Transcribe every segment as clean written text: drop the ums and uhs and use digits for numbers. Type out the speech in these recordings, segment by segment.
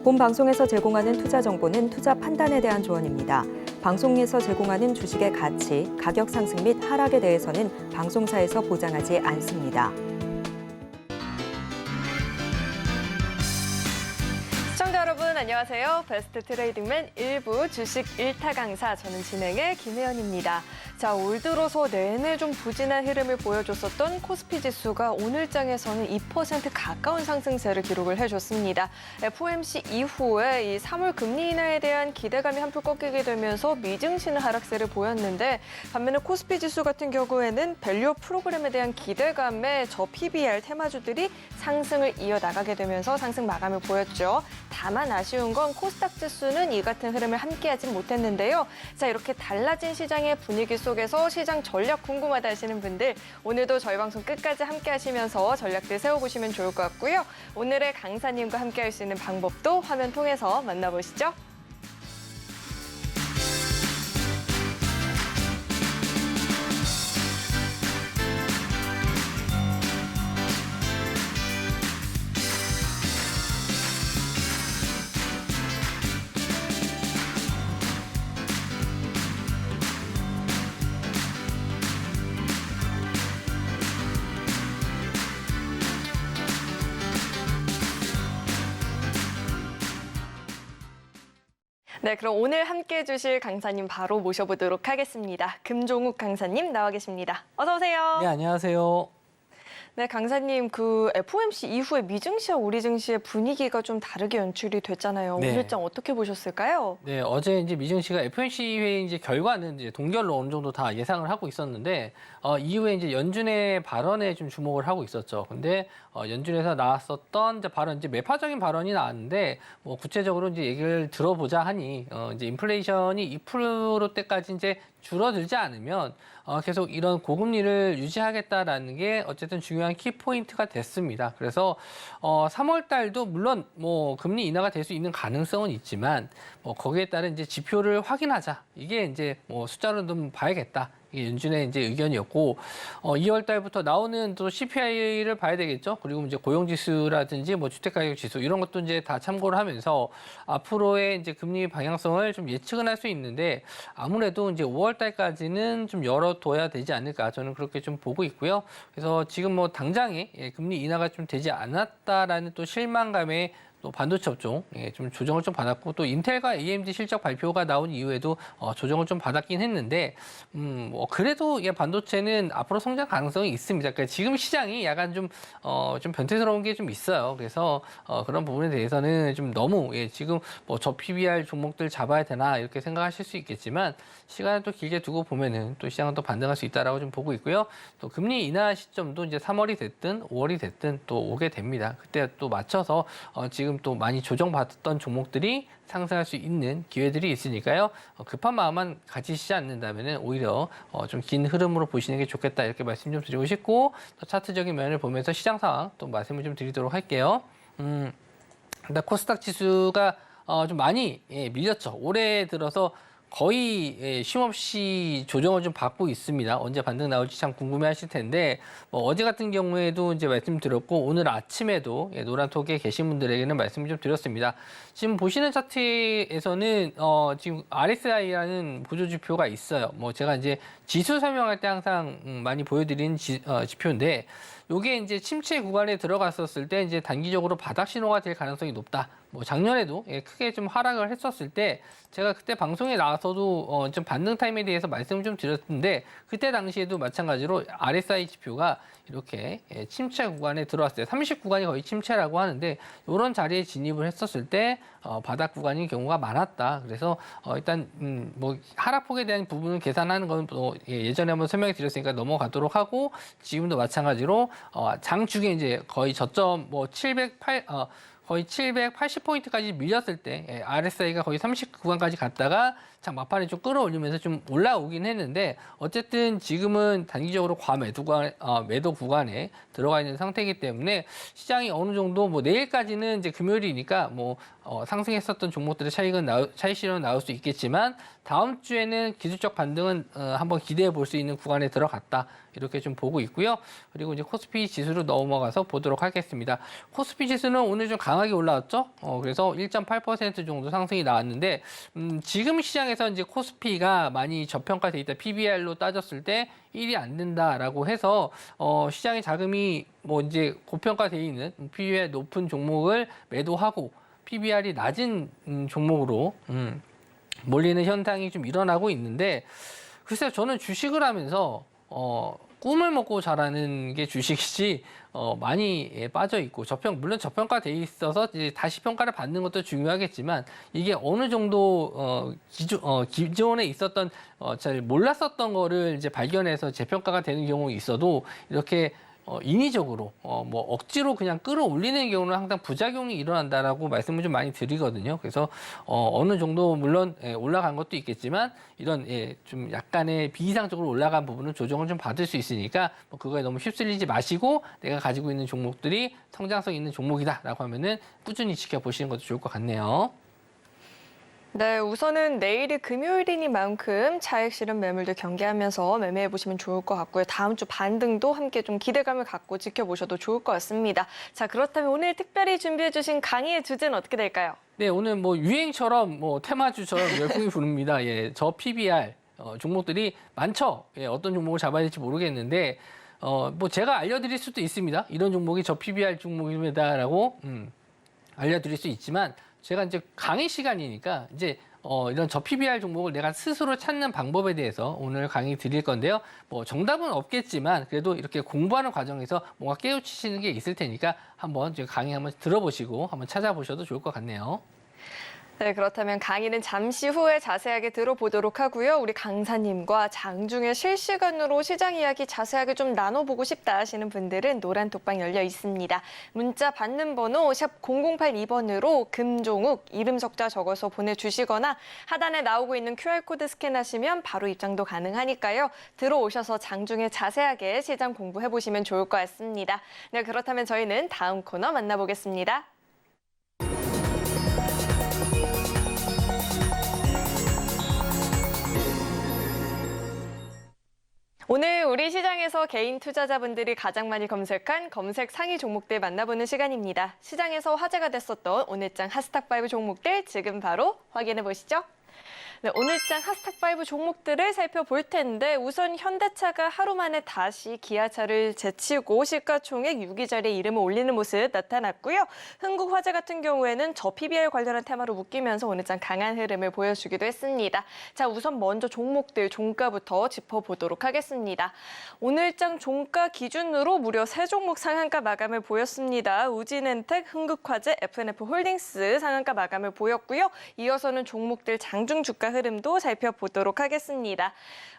본 방송에서 제공하는 투자 정보는 투자 판단에 대한 조언입니다. 방송에서 제공하는 주식의 가치, 가격 상승 및 하락에 대해서는 방송사에서 보장하지 않습니다. 시청자 여러분 안녕하세요. 베스트 트레이딩맨 1부 주식 1타 강사 저는 진행의 김혜연입니다. 자, 올 들어서 내내 좀 부진한 흐름을 보여줬었던 코스피 지수가 오늘 장에서는 2% 가까운 상승세를 기록을 해줬습니다. FOMC 이후에 이 3월 금리 인하에 대한 기대감이 한풀 꺾이게 되면서 미증시는 하락세를 보였는데 반면에 코스피 지수 같은 경우에는 밸류 프로그램에 대한 기대감에 저 PBR 테마주들이 상승을 이어나가게 되면서 상승 마감을 보였죠. 다만 아쉬운 건 코스닥 지수는 이 같은 흐름을 함께하진 못했는데요. 자, 이렇게 달라진 시장의 분위기 속에서 시장 전략 궁금하다 하시는 분들 오늘도 저희 방송 끝까지 함께 하시면서 전략들 세워보시면 좋을 것 같고요. 오늘의 강사님과 함께 할 수 있는 방법도 화면 통해서 만나보시죠. 네, 그럼 오늘 함께해 주실 강사님 바로 모셔보도록 하겠습니다. 금종욱 강사님 나와 계십니다. 어서 오세요. 네, 안녕하세요. 네, 강사님, 그 FOMC 이후에 미증시와 우리 증시의 분위기가 좀 다르게 연출이 됐잖아요. 네. 오늘 장 어떻게 보셨을까요? 네, 어제 이제 미증시가 FOMC 회의 이제 결과는 이제 동결로 어느 정도 다 예상을 하고 있었는데 이후에 이제 연준의 발언에 좀 주목을 하고 있었죠. 근데 연준에서 나왔었던 이제 발언, 이제 매파적인 발언이 나왔는데 뭐 구체적으로 이제 얘기를 들어보자 하니 이제 인플레이션이 2%대까지 이제 줄어들지 않으면 계속 이런 고금리를 유지하겠다라는 게 어쨌든 중요한 키포인트가 됐습니다. 그래서 3월 달도 물론 뭐 금리 인하가 될 수 있는 가능성은 있지만 뭐 거기에 따른 이제 지표를 확인하자. 이게 이제 뭐 숫자로 좀 봐야겠다. 이게 연준의 이제 의견이었고 2월 달부터 나오는 또 CPI를 봐야 되겠죠. 그리고 이제 고용지수라든지 뭐 주택가격지수 이런 것도 이제 다 참고를 하면서 앞으로의 이제 금리 방향성을 좀 예측은 할 수 있는데 아무래도 이제 5월 달까지는 좀 열어둬야 되지 않을까 저는 그렇게 좀 보고 있고요. 그래서 지금 뭐 당장에 금리 인하가 좀 되지 않았다라는 또 실망감에 또 반도체 업종 좀 조정을 좀 받았고 또 인텔과 AMD 실적 발표가 나온 이후에도 조정을 좀 받았긴 했는데 뭐 그래도 반도체는 앞으로 성장 가능성이 있습니다. 그러니까 지금 시장이 약간 좀 변태스러운 게 좀 있어요. 그래서 그런 부분에 대해서는 좀 너무 지금 뭐 저 PBR 종목들 잡아야 되나 이렇게 생각하실 수 있겠지만 시간을 또 길게 두고 보면은 또 시장은 또 반등할 수 있다라고 좀 보고 있고요. 또 금리 인하 시점도 이제 3월이 됐든 5월이 됐든 또 오게 됩니다. 그때 또 맞춰서 지금 또 많이 조정받았던 종목들이 상승할 수 있는 기회들이 있으니까요. 급한 마음만 가지시지 않는다면 오히려 좀 긴 흐름으로 보시는 게 좋겠다 이렇게 말씀 좀 드리고 싶고 또 차트적인 면을 보면서 시장 상황 또 말씀을 좀 드리도록 할게요. 일단 코스닥 지수가 좀 많이 밀렸죠. 올해 들어서 거의 쉼없이 조정을 좀 받고 있습니다. 언제 반등 나올지 참 궁금해하실 텐데 어제 같은 경우에도 이제 말씀드렸고 오늘 아침에도 노란톡에 계신 분들에게는 말씀을 좀 드렸습니다. 지금 보시는 차트에서는 지금 RSI라는 보조지표가 있어요. 뭐 제가 이제 지수 설명할 때 항상 많이 보여드리는 지표인데 요게 이제 침체 구간에 들어갔었을 때 이제 단기적으로 바닥 신호가 될 가능성이 높다. 뭐 작년에도 크게 좀 하락을 했었을 때 제가 그때 방송에 나와서도 좀 반등 타임에 대해서 말씀을 좀 드렸는데 그때 당시에도 마찬가지로 RSI 지표가 이렇게 침체 구간에 들어왔어요. 30 구간이 거의 침체라고 하는데 이런 자리에 진입을 했었을 때 바닥 구간인 경우가 많았다. 그래서 일단 뭐 하락폭에 대한 부분을 계산하는 건 예전에 한번 설명해 드렸으니까 넘어가도록 하고 지금도 마찬가지로 장 중에 이제 거의 저점 뭐 708 거의 780포인트까지 밀렸을 때 RSI가 거의 30 구간까지 갔다가 장 막판에 좀 끌어올리면서 좀 올라오긴 했는데 어쨌든 지금은 단기적으로 매도 구간에 들어가 있는 상태이기 때문에 시장이 어느 정도 뭐 내일까지는 이제 금요일이니까 뭐 상승했었던 종목들의 차익 실현은 나올 수 있겠지만 다음 주에는 기술적 반등은 한번 기대해 볼 수 있는 구간에 들어갔다. 이렇게 좀 보고 있고요. 그리고 이제 코스피 지수로 넘어가서 보도록 하겠습니다. 코스피 지수는 오늘 좀 강하게 올라왔죠. 그래서 1.8% 정도 상승이 나왔는데 지금 시장에서 이제 코스피가 많이 저평가돼 있다. PBR로 따졌을 때 1이 안 된다라고 해서 시장의 자금이 뭐 이제 고평가돼 있는 PBR 높은 종목을 매도하고 PBR이 낮은 종목으로 몰리는 현상이 좀 일어나고 있는데 글쎄요, 저는 주식을 하면서 꿈을 먹고 자라는 게 주식이지 많이 빠져 있고 물론 저평가돼 있어서 이제 다시 평가를 받는 것도 중요하겠지만 이게 어느 정도 기존에 있었던 잘 몰랐었던 거를 이제 발견해서 재평가가 되는 경우 있어도 이렇게 인위적으로 뭐 억지로 그냥 끌어올리는 경우는 항상 부작용이 일어난다라고 말씀을 좀 많이 드리거든요. 그래서 어느 정도 물론 올라간 것도 있겠지만 이런 좀 약간의 비이상적으로 올라간 부분은 조정을 좀 받을 수 있으니까 뭐 그거에 너무 휩쓸리지 마시고 내가 가지고 있는 종목들이 성장성 있는 종목이다라고 하면은 꾸준히 지켜보시는 것도 좋을 것 같네요. 네, 우선은 내일이 금요일이니만큼 차익 실현 매물들 경계하면서 매매해 보시면 좋을 것 같고요. 다음 주 반등도 함께 좀 기대감을 갖고 지켜보셔도 좋을 것 같습니다. 자, 그렇다면 오늘 특별히 준비해 주신 강의의 주제는 어떻게 될까요? 네, 오늘 뭐 유행처럼 뭐 테마주처럼 열풍이 부릅니다. 저 PBR 종목들이 많죠. 어떤 종목을 잡아야 될지 모르겠는데 뭐 제가 알려드릴 수도 있습니다. 이런 종목이 저 PBR 종목입니다라고 알려드릴 수 있지만 제가 이제 강의 시간이니까 이제 이런 저 PBR 종목을 내가 스스로 찾는 방법에 대해서 오늘 강의 드릴 건데요. 뭐 정답은 없겠지만 그래도 이렇게 공부하는 과정에서 뭔가 깨우치시는 게 있을 테니까 한번 제가 강의 한번 들어보시고 한번 찾아보셔도 좋을 것 같네요. 네, 그렇다면 강의는 잠시 후에 자세하게 들어보도록 하고요. 우리 강사님과 장중에 실시간으로 시장 이야기 자세하게 좀 나눠보고 싶다 하시는 분들은 노란 톡방 열려 있습니다. 문자 받는 번호 샵 0082번으로 금종욱, 이름 석자 적어서 보내주시거나 하단에 나오고 있는 QR코드 스캔하시면 바로 입장도 가능하니까요. 들어오셔서 장중에 자세하게 시장 공부해보시면 좋을 것 같습니다. 네, 그렇다면 저희는 다음 코너 만나보겠습니다. 오늘 우리 시장에서 개인 투자자분들이 가장 많이 검색한 검색 상위 종목들 만나보는 시간입니다. 시장에서 화제가 됐었던 오늘장 핫스탁5 종목들 지금 바로 확인해 보시죠. 네, 오늘장 핫스탁5 종목들을 살펴볼 텐데 우선 현대차가 하루 만에 다시 기아차를 제치고 시가총액 6위 자리에 이름을 올리는 모습 나타났고요. 흥국화재 같은 경우에는 저 PBR 관련한 테마로 묶이면서 오늘장 강한 흐름을 보여주기도 했습니다. 자, 우선 먼저 종목들 종가부터 짚어보도록 하겠습니다. 오늘장 종가 기준으로 무려 3종목 상한가 마감을 보였습니다. 우진엔텍, 흥국화재, FNF홀딩스 상한가 마감을 보였고요. 이어서는 종목들 장중 주가 흐름도 살펴보도록 하겠습니다.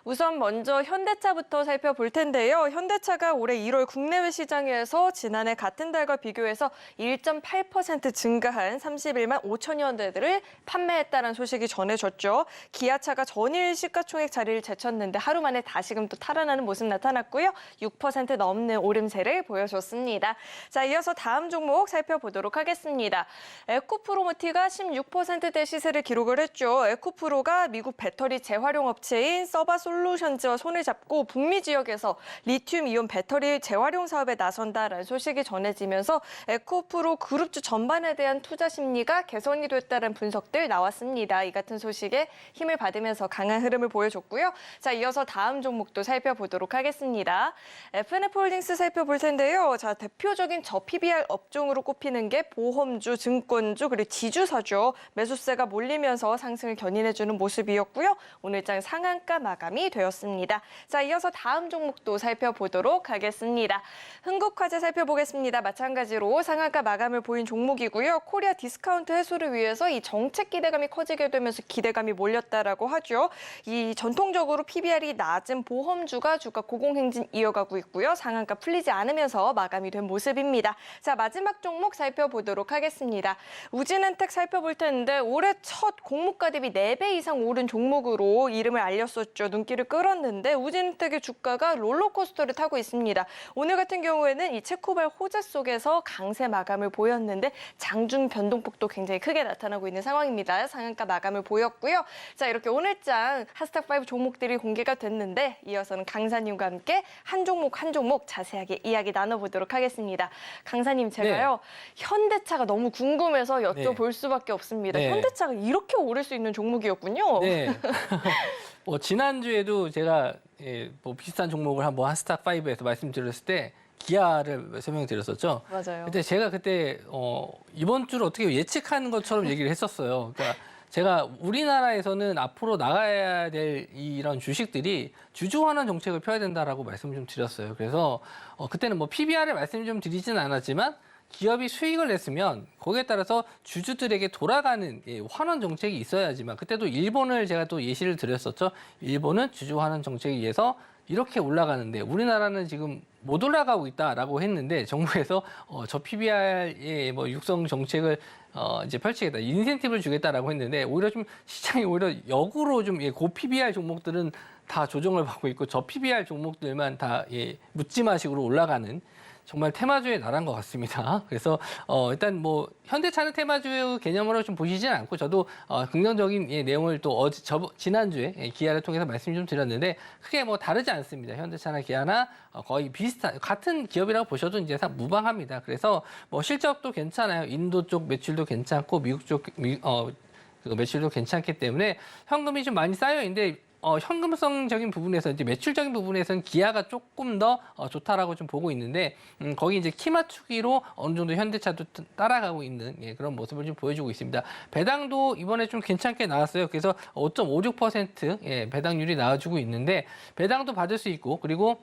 우선 먼저 현대차부터 살펴볼 텐데요. 현대차가 올해 1월 국내외 시장에서 지난해 같은 달과 비교해서 1.8% 증가한 31만 5천여 대들을 판매했다는 소식이 전해졌죠. 기아차가 전일 시가총액 자리를 제쳤는데 하루 만에 다시금 또 탈환하는 모습 나타났고요. 6% 넘는 오름세를 보여줬습니다. 자, 이어서 다음 종목 살펴보도록 하겠습니다. 에코프로모티가 16%대 시세를 기록을 했죠. 에코프로가 미국 배터리 재활용 업체인 서바솔루션즈와 손을 잡고 북미 지역에서 리튬이온 배터리 재활용 사업에 나선다라는 소식이 전해지면서 에코프로 그룹주 전반에 대한 투자 심리가 개선이 됐다는 분석들 나왔습니다. 이 같은 소식에 힘을 받으면서 강한 흐름을 보여줬고요. 자, 이어서 다음 종목도 살펴보도록 하겠습니다. FNF홀딩스 살펴볼 텐데요. 자, 대표적인 저 PBR 업종으로 꼽히는 게 보험주, 증권주, 그리고 지주사죠. 매수세가 몰리면서 상승을 견인해주는 모습이었고요. 오늘장 상한가 마감이 되었습니다. 자, 이어서 다음 종목도 살펴보도록 하겠습니다. 흥국화재 살펴보겠습니다. 마찬가지로 상한가 마감을 보인 종목이고요. 코리아 디스카운트 해소를 위해서 이 정책 기대감이 커지게 되면서 기대감이 몰렸다라고 하죠. 이 전통적으로 PBR이 낮은 보험주가 주가 고공행진 이어가고 있고요. 상한가 풀리지 않으면서 마감이 된 모습입니다. 자, 마지막 종목 살펴보도록 하겠습니다. 우진엔텍 살펴볼 텐데 올해 첫 공모가 대비 4배 4배 이상 오른 종목으로 이름을 알렸었죠. 눈길을 끌었는데 우진택의 주가가 롤러코스터를 타고 있습니다. 오늘 같은 경우에는 이 체코발 호재 속에서 강세 마감을 보였는데 장중 변동폭도 굉장히 크게 나타나고 있는 상황입니다. 상한가 마감을 보였고요. 자, 이렇게 오늘장 하스탁5 종목들이 공개가 됐는데 이어서는 강사님과 함께 한 종목 한 종목 자세하게 이야기 나눠보도록 하겠습니다. 강사님, 제가요 현대차가 너무 궁금해서 여쭤볼 수밖에 없습니다. 네. 현대차가 이렇게 오를 수 있는 종목이었군요. 네. 지난주에도 제가 비슷한 종목을 한번 하스탁5에서 말씀드렸을 때 기아를 설명드렸었죠. 맞아요. 근데 제가 그때 이번 주를 어떻게 예측하는 것처럼 얘기를 했었어요. 그러니까 제가 우리나라에서는 앞으로 나가야 될 이런 주식들이 주주환원 정책을 펴야 된다라고 말씀을 좀 드렸어요. 그래서 그때는 뭐 PBR을 말씀 좀 드리지는 않았지만 기업이 수익을 냈으면 거기에 따라서 주주들에게 돌아가는 환원 정책이 있어야지만, 그때도 일본을 제가 또 예시를 드렸었죠. 일본은 주주 환원 정책에 의해서 이렇게 올라가는데 우리나라는 지금 못 올라가고 있다라고 했는데 정부에서 저 PBR의 뭐 육성 정책을 이제 펼치겠다, 인센티브를 주겠다라고 했는데 오히려 좀 시장이 오히려 역으로 좀 고 PBR 종목들은 다 조정을 받고 있고 저 PBR 종목들만 다 묻지마식으로 올라가는 정말 테마주의 나라인 것 같습니다. 그래서 일단 뭐 현대차는 테마주 개념으로 좀 보시진 않고 저도 긍정적인 내용을 또 지난주에 기아를 통해서 말씀 좀 드렸는데 크게 뭐 다르지 않습니다. 현대차나 기아나 거의 비슷한 같은 기업이라고 보셔도 이제 무방합니다. 그래서 뭐 실적도 괜찮아요. 인도 쪽 매출도 괜찮고 미국 쪽 그 매출도 괜찮기 때문에 현금이 좀 많이 쌓여 있는데 현금성적인 부분에서 이제 매출적인 부분에서는 기아가 조금 더 좋다라고 좀 보고 있는데 거기 이제 키 맞추기로 어느 정도 현대차도 따라가고 있는 그런 모습을 좀 보여주고 있습니다. 배당도 이번에 좀 괜찮게 나왔어요. 그래서 5.56% 배당률이 나와주고 있는데 배당도 받을 수 있고, 그리고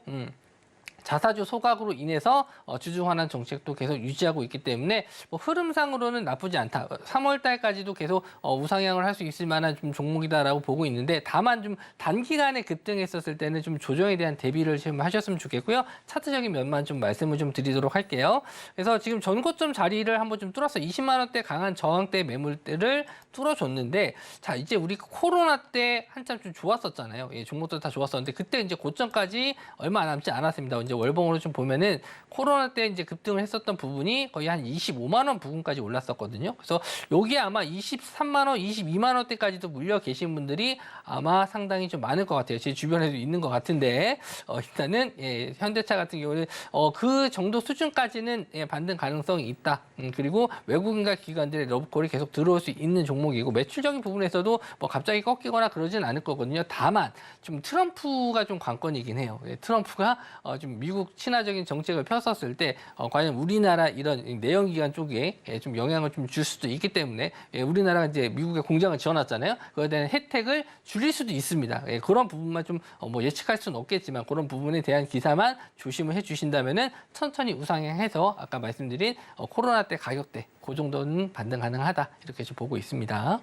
자사주 소각으로 인해서 주주 환원 정책도 계속 유지하고 있기 때문에 뭐 흐름상으로는 나쁘지 않다. 3월 달까지도 계속 우상향을 할 수 있을 만한 좀 종목이다라고 보고 있는데, 다만 좀 단기간에 급등했었을 때는 좀 조정에 대한 대비를 좀 하셨으면 좋겠고요. 차트적인 면만 좀 말씀을 좀 드리도록 할게요. 그래서 지금 전고점 자리를 한번 좀 뚫었어. 20만 원대 강한 저항대 매물대를 뚫어줬는데, 자 이제 우리 코로나 때 한참 좀 좋았었잖아요. 종목들 다 좋았었는데 그때 이제 고점까지 얼마 남지 않았습니다. 이제 월봉으로 좀 보면은 코로나 때 이제 급등을 했었던 부분이 거의 한 25만 원 부근까지 올랐었거든요. 그래서 여기에 아마 23만 원, 22만 원대까지도 물려 계신 분들이 아마 상당히 좀 많을 것 같아요. 제 주변에도 있는 것 같은데 일단은 현대차 같은 경우는 그 정도 수준까지는 반등 가능성이 있다. 그리고 외국인과 기관들의 러브콜이 계속 들어올 수 있는 종목이고, 매출적인 부분에서도 뭐 갑자기 꺾이거나 그러진 않을 거거든요. 다만 좀 트럼프가 좀 관건이긴 해요. 트럼프가 좀 미국 친화적인 정책을 폈었을 때 과연 우리나라 이런 내연기관 쪽에 좀 영향을 좀 줄 수도 있기 때문에 우리나라가 이제 미국에 공장을 지어놨잖아요. 그거에 대한 혜택을 줄일 수도 있습니다. 그런 부분만 좀 뭐 예측할 수는 없겠지만 그런 부분에 대한 기사만 조심을 해주신다면은 천천히 우상향해서 아까 말씀드린 코로나 때 가격대 그 정도는 반등 가능하다, 이렇게 좀 보고 있습니다.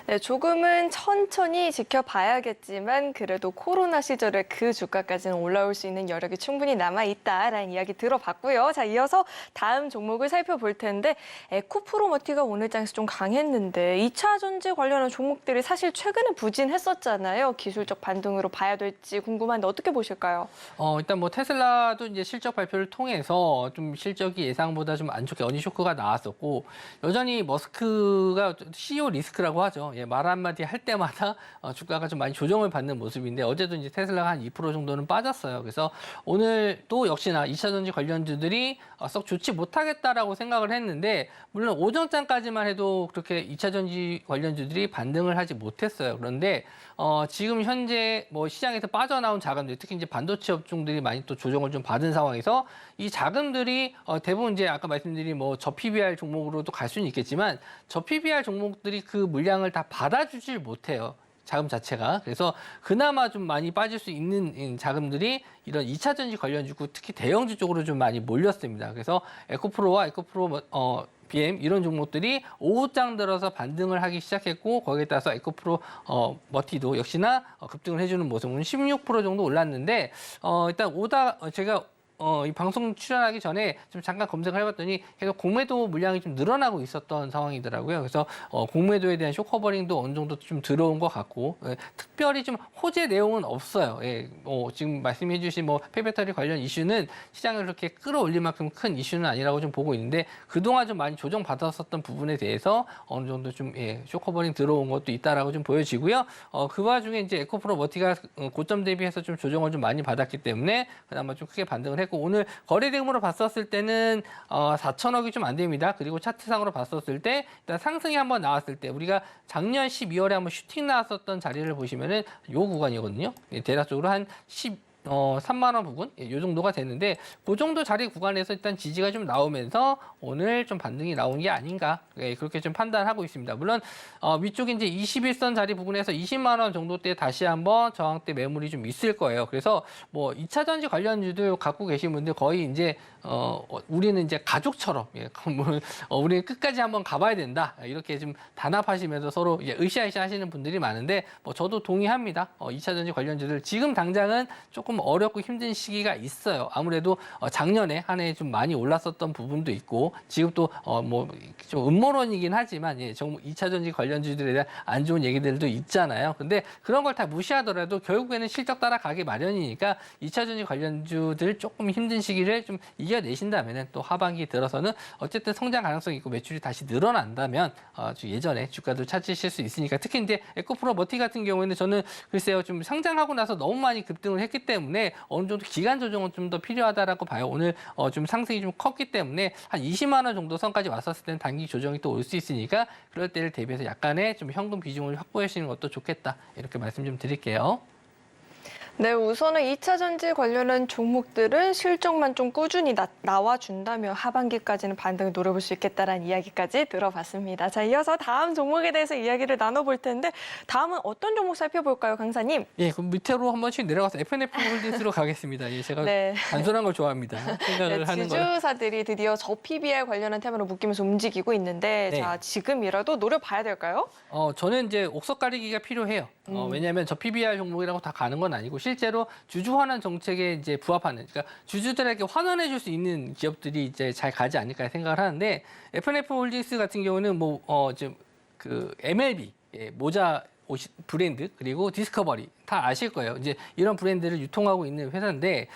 네, 조금은 천천히 지켜봐야겠지만 그래도 코로나 시절에 그 주가까지는 올라올 수 있는 여력이 충분히 남아있다라는 이야기 들어봤고요. 자, 이어서 다음 종목을 살펴볼 텐데, 에코프로머티가 오늘 장에서 좀 강했는데 2차 전지 관련한 종목들이 사실 최근에 부진했었잖아요. 기술적 반등으로 봐야 될지 궁금한데 어떻게 보실까요? 일단 뭐 테슬라도 이제 실적 발표를 통해서 좀 실적이 예상보다 좀 안 좋게 어닝 쇼크가 나왔었고, 여전히 머스크가 CEO 리스크라고 하죠. 말 한마디 할 때마다 주가가 좀 많이 조정을 받는 모습인데 어제도 이제 테슬라가 한 2% 정도는 빠졌어요. 그래서 오늘 또 역시나 2차 전지 관련주들이 썩 좋지 못하겠다라고 생각을 했는데, 물론 오전장까지만 해도 그렇게 2차 전지 관련주들이 반등을 하지 못했어요. 그런데 지금 현재 뭐 시장에서 빠져나온 자금들, 특히 이제 반도체 업종들이 많이 또 조정을 좀 받은 상황에서 이 자금들이 대부분 이제 아까 말씀드린 뭐 저 PBR 종목으로도 갈 수는 있겠지만 저 PBR 종목들이 그 물량을 다 받아주질 못해요. 자금 자체가. 그래서 그나마 좀 많이 빠질 수 있는 자금들이 이런 2차 전지 관련주고 특히 대형주 쪽으로 좀 많이 몰렸습니다. 그래서 에코프로와 에코프로 BM 이런 종목들이 오후장 들어서 반등을 하기 시작했고, 거기에 따라서 에코프로 머티도 역시나 급등을 해주는 모습은 16% 정도 올랐는데 일단 제가 이 방송 출연하기 전에 좀 잠깐 검색을 해봤더니 계속 공매도 물량이 좀 늘어나고 있었던 상황이더라고요. 그래서 공매도에 대한 쇼커버링도 어느 정도 좀 들어온 것 같고 특별히 좀 호재 내용은 없어요. 지금 말씀해주신 폐배터리 관련 이슈는 시장을 그렇게 끌어올릴 만큼 큰 이슈는 아니라고 좀 보고 있는데 그동안 좀 많이 조정받았었던 부분에 대해서 어느 정도 좀 쇼커버링 들어온 것도 있다라고 좀 보여지고요. 그 와중에 이제 에코프로 머티가 고점 대비해서 좀 조정을 좀 많이 받았기 때문에 그나마 좀 크게 반등을 했고 오늘 거래 대금으로 봤었을 때는 4천억이 좀 안 됩니다. 그리고 차트상으로 봤었을 때 일단 상승이 한번 나왔을 때 우리가 작년 12월에 한번 슈팅 나왔었던 자리를 보시면은 요 구간이거든요. 대략적으로 한 3만 원 부근 이 정도가 되는데 그 정도 자리 구간에서 일단 지지가 좀 나오면서 오늘 좀 반등이 나온 게 아닌가 그렇게 좀 판단하고 있습니다. 물론 위쪽에 이제 21선 자리 부근에서 20만 원 정도 때 다시 한번 저항대 매물이 좀 있을 거예요. 그래서 2차 전지 관련주들 갖고 계신 분들 거의 이제 우리는 이제 가족처럼 우리는 끝까지 한번 가봐야 된다 이렇게 좀 단합하시면서 서로 이제 으쌰으쌰 하시는 분들이 많은데 저도 동의합니다. 2차 전지 관련주들 지금 당장은 조금 어렵고 힘든 시기가 있어요. 아무래도 작년에 한 해 좀 많이 올랐었던 부분도 있고 지금 또 좀 음모론이긴 하지만 2차 전지 관련주들에 대한 안 좋은 얘기들도 있잖아요. 근데 그런 걸 다 무시하더라도 결국에는 실적 따라가기 마련이니까 2차 전지 관련주들 조금 힘든 시기를 좀 이겨내신다면 또 하반기 들어서는 어쨌든 성장 가능성이 있고 매출이 다시 늘어난다면 예전에 주가도 찾으실 수 있으니까 특히 이제 에코프로 머티 같은 경우에는 저는 글쎄요 좀 상장하고 나서 너무 많이 급등을 했기 때문에 어느 정도 기간 조정은 좀 더 필요하다라고 봐요. 오늘 좀 상승이 좀 컸기 때문에 한 20만 원 정도 선까지 왔었을 때는 단기 조정이 또 올 수 있으니까 그럴 때를 대비해서 약간의 좀 현금 비중을 확보하시는 것도 좋겠다. 이렇게 말씀 좀 드릴게요. 네, 우선은 2차 전지 관련한 종목들은 실적만 좀 꾸준히 나와준다면 하반기까지는 반등을 노려볼 수 있겠다라는 이야기까지 들어봤습니다. 자, 이어서 다음 종목에 대해서 이야기를 나눠볼 텐데 다음은 어떤 종목 살펴볼까요, 강사님? 예, 그럼 밑으로 한 번씩 내려가서 FNF 홀딩스로 가겠습니다. 예, 제가 네. 단순한 걸 좋아합니다. 생각을 하는 거예요. 지주사들이 드디어 저 PBR 관련한 테마로 묶이면서 움직이고 있는데 네. 자, 지금이라도 노려봐야 될까요? 저는 이제 옥석 가리기가 필요해요. 왜냐하면 저 PBR 종목이라고 다 가는 건 아니고 실제로 주주 환원 정책에 이제 부합하는, 그러니까 주주들에게 환원해 줄 수 있는 기업들이 이제 잘 가지 않을까 생각을 하는데 FNF 홀딩스 같은 경우는 지금 그 MLB 모자 브랜드 그리고 디스커버리 다 아실 거예요. 이제 이런 브랜드를 유통하고 있는 회사인데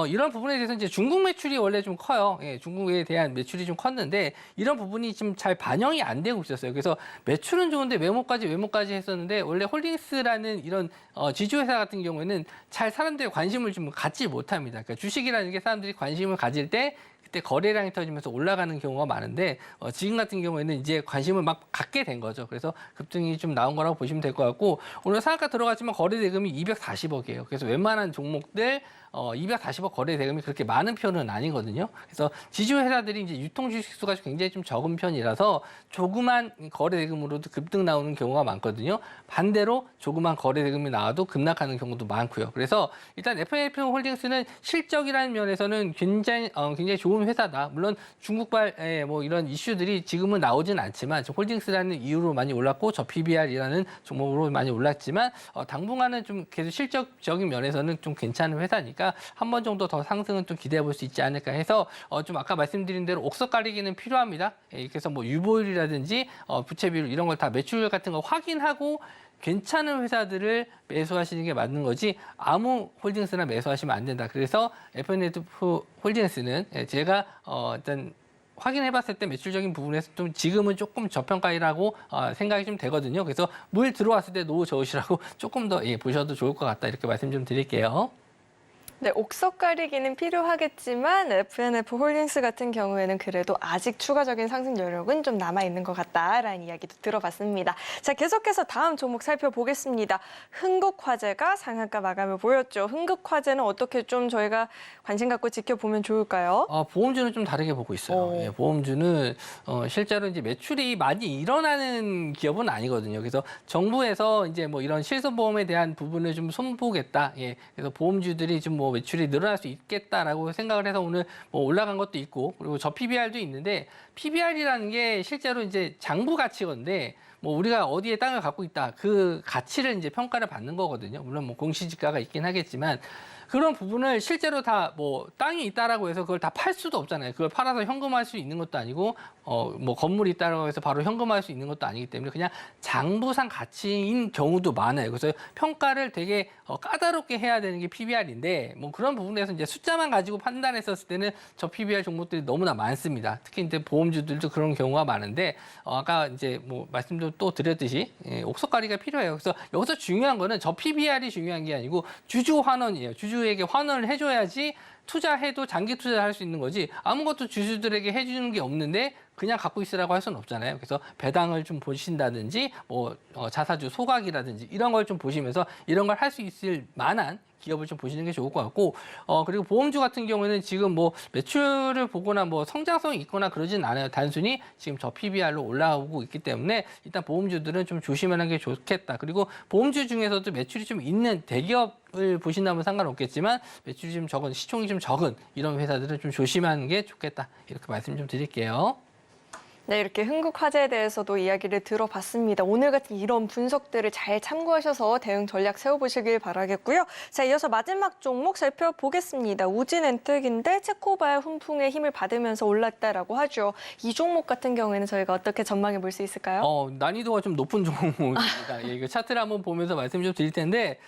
이런 부분에 대해서 이제 중국 매출이 원래 좀 커요. 예, 중국에 대한 매출이 좀 컸는데 이런 부분이 지금 잘 반영이 안 되고 있었어요. 그래서 매출은 좋은데 외모까지 했었는데 원래 홀딩스라는 이런 지주회사 같은 경우에는 잘 사람들의 관심을 좀 갖지 못합니다. 그러니까 주식이라는 게 사람들이 관심을 가질 때 그때 거래량이 터지면서 올라가는 경우가 많은데 지금 같은 경우에는 이제 관심을 막 갖게 된 거죠. 그래서 급등이 좀 나온 거라고 보시면 될 것 같고 오늘 상한가 들어갔지만 거래 대금이 240억이에요. 그래서 웬만한 종목들 240억 거래 대금이 그렇게 많은 편은 아니거든요. 그래서 지주 회사들이 이제 유통 주식 수가 굉장히 좀 적은 편이라서 조그만 거래 대금으로도 급등 나오는 경우가 많거든요. 반대로 조그만 거래 대금이 나와도 급락하는 경우도 많고요. 그래서 일단 FNF 홀딩스는 실적이라는 면에서는 굉장히 좋은 회사다. 물론 중국발 이런 이슈들이 지금은 나오진 않지만 홀딩스라는 이유로 많이 올랐고 저 PBR이라는 종목으로 많이 올랐지만 당분간은 좀 계속 실적적인 면에서는 좀 괜찮은 회사니까 한 번 정도 더 상승은 좀 기대해 볼 수 있지 않을까 해서 좀 아까 말씀드린 대로 옥석 가리기는 필요합니다. 그래서 유보율이라든지 부채 비율 이런 걸 다 매출율 같은 거 확인하고 괜찮은 회사들을 매수하시는 게 맞는 거지 아무 홀딩스나 매수하시면 안 된다. 그래서 FNF 홀딩스는 제가 일단 확인해봤을 때 매출적인 부분에서 좀 지금은 조금 저평가이라고 생각이 좀 되거든요. 그래서 물 들어왔을 때 노후 저으시라고 조금 더 보셔도 좋을 것 같다. 이렇게 말씀 좀 드릴게요. 네, 옥석 가리기는 필요하겠지만 FNF 홀딩스 같은 경우에는 그래도 아직 추가적인 상승 여력은 좀 남아있는 것 같다라는 이야기도 들어봤습니다. 자, 계속해서 다음 종목 살펴보겠습니다. 흥국화재가 상한가 마감을 보였죠. 흥국화재는 어떻게 좀 저희가 관심 갖고 지켜보면 좋을까요? 보험주는 좀 다르게 보고 있어요. 예, 보험주는 실제로 이제 매출이 많이 일어나는 기업은 아니거든요. 그래서 정부에서 이제 이런 실손보험에 대한 부분을 좀 손보겠다. 예, 그래서 보험주들이 좀 매출이 늘어날 수 있겠다라고 생각을 해서 오늘 올라간 것도 있고 그리고 저 PBR도 있는데 PBR이라는 게 실제로 이제 장부 가치건데 우리가 어디에 땅을 갖고 있다 그 가치를 이제 평가를 받는 거거든요. 물론 공시지가가 있긴 하겠지만 그런 부분을 실제로 다 뭐 땅이 있다라고 해서 그걸 다 팔 수도 없잖아요. 그걸 팔아서 현금화할 수 있는 것도 아니고 뭐 건물이 있다라고 해서 바로 현금화할 수 있는 것도 아니기 때문에 그냥 장부상 가치인 경우도 많아요. 그래서 평가를 되게 까다롭게 해야 되는 게 PBR인데 뭐 그런 부분에서 이제 숫자만 가지고 판단했었을 때는 저 PBR 종목들이 너무나 많습니다. 특히 이제 보험주들도 그런 경우가 많은데 아까 이제 뭐 말씀도 또 드렸듯이 옥석가리가 필요해요. 그래서 여기서 중요한 거는 저 PBR이 중요한 게 아니고 주주 환원이에요. 주주에게 환원을 해줘야지 투자해도 장기 투자를 할 수 있는 거지 아무것도 주주들에게 해주는 게 없는데 그냥 갖고 있으라고 할 수는 없잖아요. 그래서 배당을 좀 보신다든지 뭐 자사주 소각이라든지 이런 걸 좀 보시면서 이런 걸 할 수 있을 만한 기업을 좀 보시는 게 좋을 것 같고 그리고 보험주 같은 경우에는 지금 뭐 매출을 보거나 뭐 성장성이 있거나 그러진 않아요. 단순히 지금 저 PBR로 올라오고 있기 때문에 일단 보험주들은 좀 조심하는 게 좋겠다. 그리고 보험주 중에서도 매출이 좀 있는 대기업을 보신다면 상관없겠지만 매출이 좀 적은 시총이 좀 적은 이런 회사들은 좀 조심하는 게 좋겠다. 이렇게 말씀 좀 드릴게요. 네, 이렇게 흥국화재에 대해서도 이야기를 들어봤습니다. 오늘 같은 이런 분석들을 잘 참고하셔서 대응 전략 세워보시길 바라겠고요. 자, 이어서 마지막 종목 살펴보겠습니다. 우진엔텍인데 체코발 훈풍의 힘을 받으면서 올랐다라고 하죠. 이 종목 같은 경우에는 저희가 어떻게 전망해 볼 수 있을까요? 난이도가 좀 높은 종목입니다. 예, 이거 차트를 한번 보면서 말씀 좀 드릴 텐데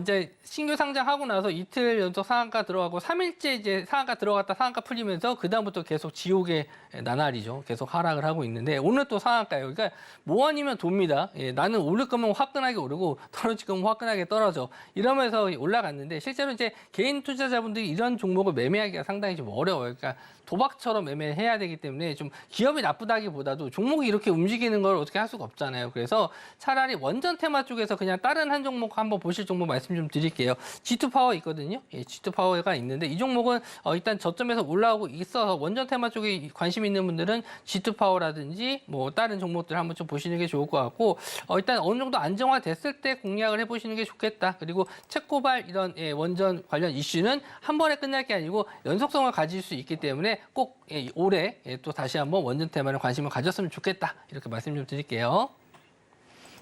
이제 신규 상장하고 나서 이틀 연속 상한가 들어가고 3일째 이제 상한가 들어갔다 상한가 풀리면서 그다음부터 계속 지옥의 나날이죠. 계속 하락을 하고 있는데 오늘 또 상한가예요. 그러니까 뭐 아니면 돕니다. 예, 나는 오를 거면 화끈하게 오르고 떨어질 거면 화끈하게 떨어져. 이러면서 올라갔는데 실제로 이제 개인 투자자분들이 이런 종목을 매매하기가 상당히 좀 어려워요. 그러니까 도박처럼 매매해야 되기 때문에 좀 기업이 나쁘다기보다도 종목이 이렇게 움직이는 걸 어떻게 할 수가 없잖아요. 그래서 차라리 원전 테마 쪽에서 그냥 다른 한 종목 한번 보실 종목 말씀 좀 드릴게요. G2파워 있거든요. 예, G2파워가 있는데 이 종목은 일단 저점에서 올라오고 있어서 원전 테마 쪽에 관심 있는 분들은 G2파워라든지 뭐 다른 종목들 한번 좀 보시는 게 좋을 것 같고 일단 어느 정도 안정화됐을 때 공략을 해보시는 게 좋겠다. 그리고 체코발 이런 원전 관련 이슈는 한 번에 끝날 게 아니고 연속성을 가질 수 있기 때문에 꼭 올해 또 다시 한번 원전 테마에 관심을 가졌으면 좋겠다. 이렇게 말씀 좀 드릴게요.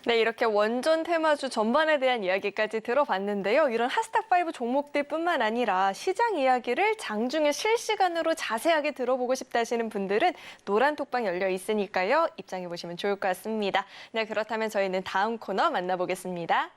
네, 이렇게 원전 테마주 전반에 대한 이야기까지 들어봤는데요. 이런 하스탁5 종목들뿐만 아니라 시장 이야기를 장중에 실시간으로 자세하게 들어보고 싶다 하시는 분들은 노란 톡방 열려 있으니까요. 입장해 보시면 좋을 것 같습니다. 네, 그렇다면 저희는 다음 코너 만나보겠습니다.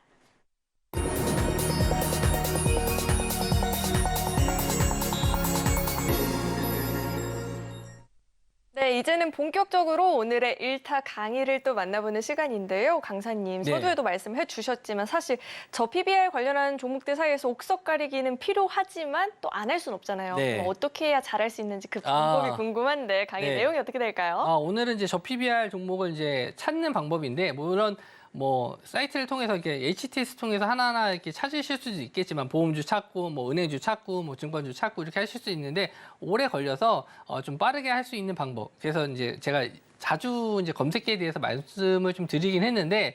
네, 이제는 본격적으로 오늘의 일타 강의를 또 만나보는 시간인데요. 강사님, 네. 서두에도 말씀해 주셨지만 사실 저 PBR 관련한 종목들 사이에서 옥석 가리기는 필요하지만 또 안 할 수는 없잖아요. 네. 그럼 어떻게 해야 잘할 수 있는지 그 방법이 궁금한데 강의 네. 내용이 어떻게 될까요? 오늘은 이제 저 PBR 종목을 이제 찾는 방법인데 물론 뭐 사이트를 통해서 이렇게 HTS 통해서 하나하나 이렇게 찾으실 수도 있겠지만 보험주 찾고 뭐 은행주 찾고 뭐 증권주 찾고 이렇게 하실 수 있는데 오래 걸려서 좀 빠르게 할 수 있는 방법. 그래서 이제 제가 자주 이제 검색기에 대해서 말씀을 좀 드리긴 했는데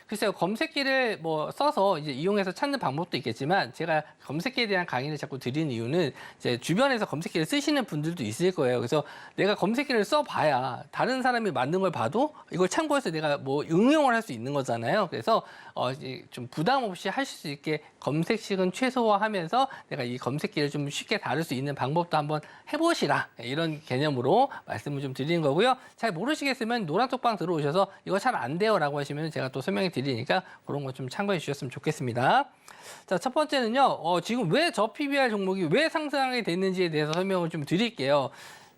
글쎄요, 검색기를 뭐 써서 이제 이용해서 찾는 방법도 있겠지만 제가 검색기에 대한 강의를 자꾸 드리는 이유는 이제 주변에서 검색기를 쓰시는 분들도 있을 거예요. 그래서 내가 검색기를 써봐야 다른 사람이 만든 걸 봐도 이걸 참고해서 내가 뭐 응용을 할 수 있는 거잖아요. 그래서 이제 좀 부담 없이 하실 수 있게 검색식은 최소화하면서 내가 이 검색기를 좀 쉽게 다룰 수 있는 방법도 한번 해보시라 이런 개념으로 말씀을 좀 드리는 거고요. 잘 모르시겠으면 노란톡방 들어오셔서 이거 잘 안 돼요라고 하시면 제가 또 설명해 드리니까 그런 거 좀 참고해 주셨으면 좋겠습니다. 자, 첫 번째는요. 지금 왜 저 PBR 종목이 왜 상승하게 됐는지에 대해서 설명을 좀 드릴게요.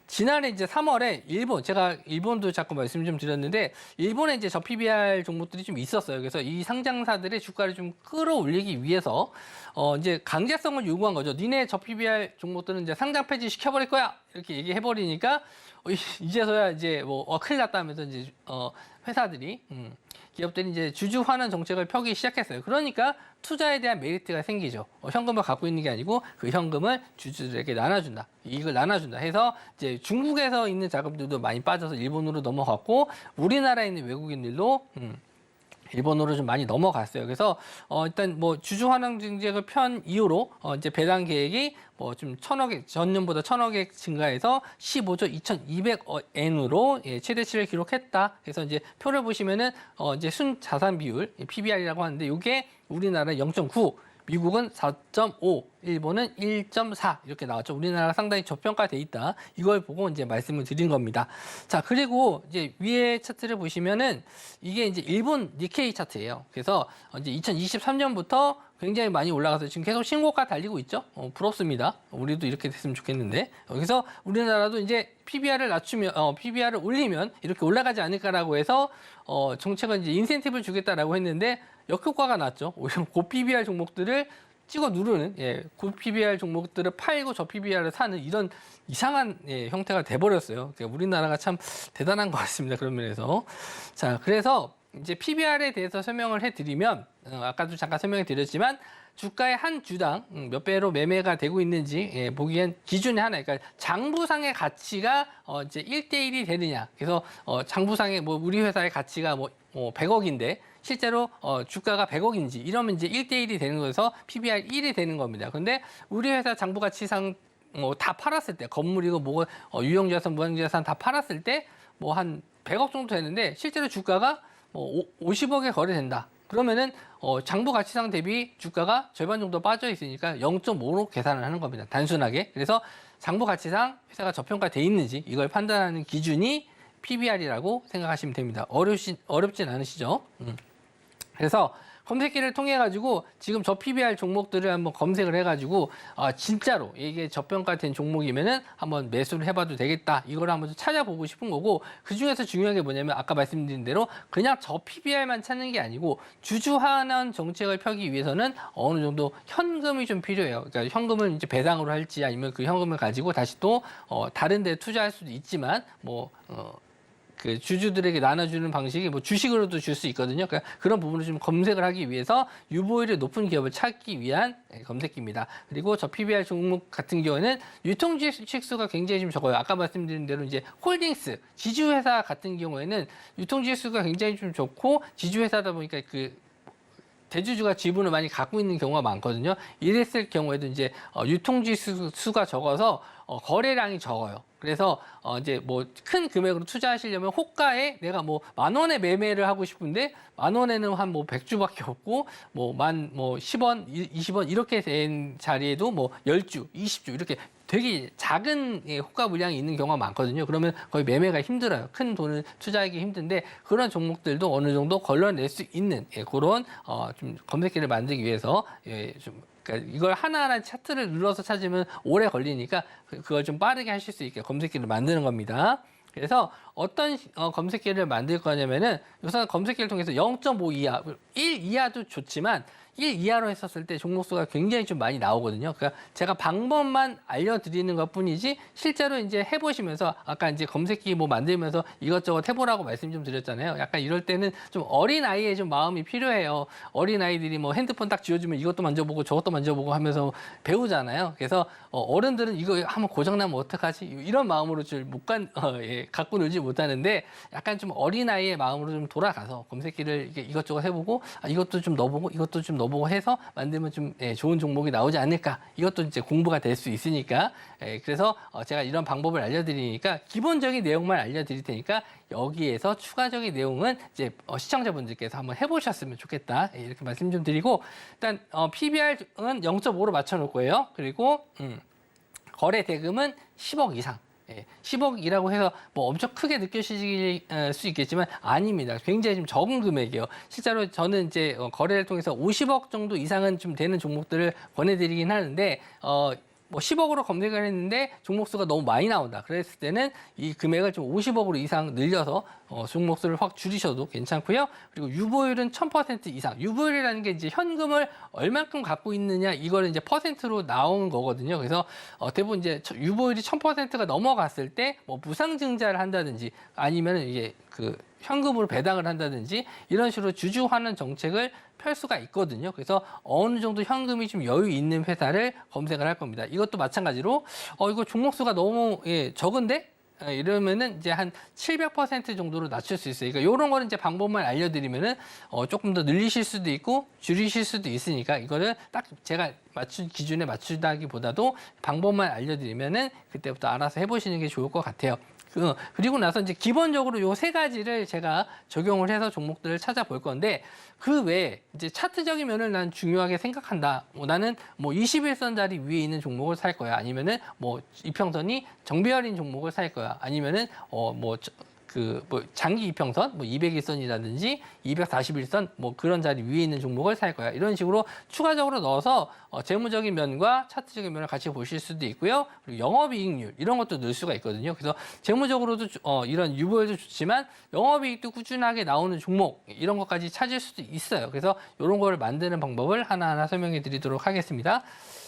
지난해 이제 3월에 일본, 제가 일본도 자꾸 말씀 좀 드렸는데 일본에 이제 저 PBR 종목들이 좀 있었어요. 그래서 이 상장사들의 주가를 좀 끌어올리기 위해서 이제 강제성을 요구한 거죠. 니네 저 PBR 종목들은 이제 상장 폐지 시켜버릴 거야 이렇게 얘기해 버리니까 이제서야 이제 뭐 큰일 났다 하면서 이제 회사들이 기업들이 이제 주주 환원 정책을 펴기 시작했어요. 그러니까 투자에 대한 메리트가 생기죠. 현금을 갖고 있는 게 아니고 그 현금을 주주들에게 나눠준다. 이익을 나눠준다 해서 이제 중국에서 있는 자금들도 많이 빠져서 일본으로 넘어갔고 우리나라에 있는 외국인들도 일본으로 좀 많이 넘어갔어요. 그래서 일단 뭐 주주 환원 정책을 편 이후로 이제 배당 계획이 뭐 좀 전년보다 1,000억에 증가해서 15조 2,200억 엔으로 최대치를 기록했다. 그래서 이제 표를 보시면은 이제 순 자산 비율 PBR이라고 하는데 이게 우리나라 0.9. 미국은 4.5, 일본은 1.4 이렇게 나왔죠. 우리나라가 상당히 저평가돼 있다. 이걸 보고 이제 말씀을 드린 겁니다. 자, 그리고 이제 위에 차트를 보시면은 이게 이제 일본 니케이 차트예요. 그래서 이제 2023년부터 굉장히 많이 올라가서 지금 계속 신고가 달리고 있죠. 부럽습니다. 우리도 이렇게 됐으면 좋겠는데. 여기서 우리나라도 이제 PBR을 낮추면, PBR을 올리면 이렇게 올라가지 않을까라고 해서 정책은 이제 인센티브를 주겠다라고 했는데 역효과가 났죠. 오히려 고 PBR 종목들을 찍어 누르는, 고 PBR 종목들을 팔고 저 PBR을 사는 이런 이상한 형태가 돼버렸어요. 그러니까 우리나라가 참 대단한 것 같습니다. 그런 면에서. 자, 그래서 이제 PBR에 대해서 설명을 해드리면 아까도 잠깐 설명해 드렸지만 주가의 한 주당 몇 배로 매매가 되고 있는지 보기엔 기준이 하나, 그러니까 장부상의 가치가 이제 1대1이 되느냐. 그래서 장부상의 뭐 우리 회사의 가치가 뭐 100억인데 실제로 주가가 100억인지 이러면 이제 1대1이 되는 거여서 PBR 1이 되는 겁니다. 근데 우리 회사 장부 가치상 다 팔았을 때 건물이고 뭐 유형자산, 무형자산 다 팔았을 때 뭐 한 100억 정도 되는데 실제로 주가가 50억에 거래된다. 그러면은 장부 가치상 대비 주가가 절반 정도 빠져 있으니까 0.5로 계산을 하는 겁니다. 단순하게. 그래서 장부 가치상 회사가 저평가돼 있는지 이걸 판단하는 기준이 PBR이라고 생각하시면 됩니다. 어렵진 않으시죠? 그래서 검색기를 통해 가지고 지금 저 PBR 종목들을 한번 검색을 해가지고 진짜로 이게 저평가된 종목이면은 한번 매수를 해봐도 되겠다. 이걸 한번 좀 찾아보고 싶은 거고, 그 중에서 중요한 게 뭐냐면 아까 말씀드린 대로 그냥 저 PBR만 찾는 게 아니고 주주환원 정책을 펴기 위해서는 어느 정도 현금이 좀 필요해요. 그러니까 현금을 이제 배당으로 할지 아니면 그 현금을 가지고 다시 또 다른 데 투자할 수도 있지만 그 주주들에게 나눠주는 방식이 뭐 주식으로도 줄 수 있거든요. 그러니까 그런 부분을 좀 검색을 하기 위해서 유보율이 높은 기업을 찾기 위한 검색기입니다. 그리고 저 PBR 종목 같은 경우에는 유통지수가 굉장히 좀 적어요. 아까 말씀드린 대로 이제 홀딩스, 지주회사 같은 경우에는 유통지수가 굉장히 좀 좋고 지주회사다 보니까 그 대주주가 지분을 많이 갖고 있는 경우가 많거든요. 이랬을 경우에도 이제 유통지수가 적어서 거래량이 적어요. 그래서 이제 뭐 큰 금액으로 투자하시려면 호가에 내가 뭐 10,000원에 매매를 하고 싶은데 10,000원에는 한 뭐 100주밖에 없고 뭐 10원, 20원 이렇게 된 자리에도 뭐 10주, 20주 이렇게 되게 작은 호가 물량이 있는 경우가 많거든요. 그러면 거의 매매가 힘들어요. 큰 돈을 투자하기 힘든데 그런 종목들도 어느 정도 걸러낼 수 있는 그런 좀 검색기를 만들기 위해서 좀 그러니까 이걸 하나하나 차트를 눌러서 찾으면 오래 걸리니까 그걸 좀 빠르게 하실 수 있게 검색기를 만드는 겁니다. 그래서 어떤 검색기를 만들 거냐면은 우선 검색기를 통해서 0.5 이하, 1 이하도 좋지만 1 이하로 했었을 때 종목수가 굉장히 좀 많이 나오거든요. 그러니까 제가 방법만 알려드리는 것 뿐이지 실제로 이제 해보시면서 아까 이제 검색기 뭐 만들면서 이것저것 해보라고 말씀 좀 드렸잖아요. 약간 이럴 때는 좀 어린 아이의 좀 마음이 필요해요. 어린 아이들이 뭐 핸드폰 딱 쥐어주면 이것도 만져보고 저것도 만져보고 하면서 배우잖아요. 그래서 어른들은 이거 한번 고장나면 어떡하지? 이런 마음으로 갖고 놀지 못하는데 약간 좀 어린 아이의 마음으로 좀 돌아가서 검색기를 이것저것 해보고 이것도 좀 넣어보고 이것도 좀 넣어보고 해서 만들면 좀 좋은 종목이 나오지 않을까. 이것도 이제 공부가 될 수 있으니까. 그래서 제가 이런 방법을 알려드리니까 기본적인 내용만 알려드릴 테니까 여기에서 추가적인 내용은 이제 시청자분들께서 한번 해보셨으면 좋겠다. 이렇게 말씀 좀 드리고 일단 PBR은 0.5로 맞춰놓을 거예요. 그리고 거래 대금은 10억 이상. 10억이라고 해서 뭐 엄청 크게 느껴지실 수 있겠지만 아닙니다. 굉장히 좀 적은 금액이에요. 실제로 저는 이제 거래를 통해서 50억 정도 이상은 좀 되는 종목들을 권해드리긴 하는데 뭐 10억으로 검색을 했는데 종목수가 너무 많이 나온다. 그랬을 때는 이 금액을 좀 50억으로 이상 늘려서 종목수를 확 줄이셔도 괜찮고요. 그리고 유보율은 1000% 이상. 유보율이라는 게 이제 현금을 얼만큼 갖고 있느냐 이거를 이제 퍼센트로 나오는 거거든요. 그래서 대부분 이제 유보율이 1000%가 넘어갔을 때 뭐 무상증자를 한다든지 아니면 이게 그 현금으로 배당을 한다든지 이런 식으로 주주 환원 정책을 펼 수가 있거든요. 그래서 어느 정도 현금이 좀 여유 있는 회사를 검색을 할 겁니다. 이것도 마찬가지로 이거 종목수가 너무 적은데 이러면은 이제 한 700% 정도로 낮출 수 있어요. 그러니까 이런 거는 이제 방법만 알려드리면은 조금 더 늘리실 수도 있고 줄이실 수도 있으니까 이거를 딱 제가 맞춘 기준에 맞추다기보다도 방법만 알려드리면은 그때부터 알아서 해보시는 게 좋을 것 같아요. 그리고 나서 이제 기본적으로 요 세 가지를 제가 적용을 해서 종목들을 찾아볼 건데 그 외에 이제 차트적인 면을 난 중요하게 생각한다. 나는 뭐 21선 자리 위에 있는 종목을 살 거야. 아니면은 뭐 이평선이 정배열인 종목을 살 거야. 아니면은 장기 이평선, 뭐 201선이라든지 241선, 뭐 그런 자리 위에 있는 종목을 살 거야. 이런 식으로 추가적으로 넣어서 재무적인 면과 차트적인 면을 같이 보실 수도 있고요. 그리고 영업이익률 이런 것도 넣을 수가 있거든요. 그래서 재무적으로도 이런 유보율도 좋지만 영업이익도 꾸준하게 나오는 종목 이런 것까지 찾을 수도 있어요. 그래서 이런 거를 만드는 방법을 하나하나 설명해 드리도록 하겠습니다.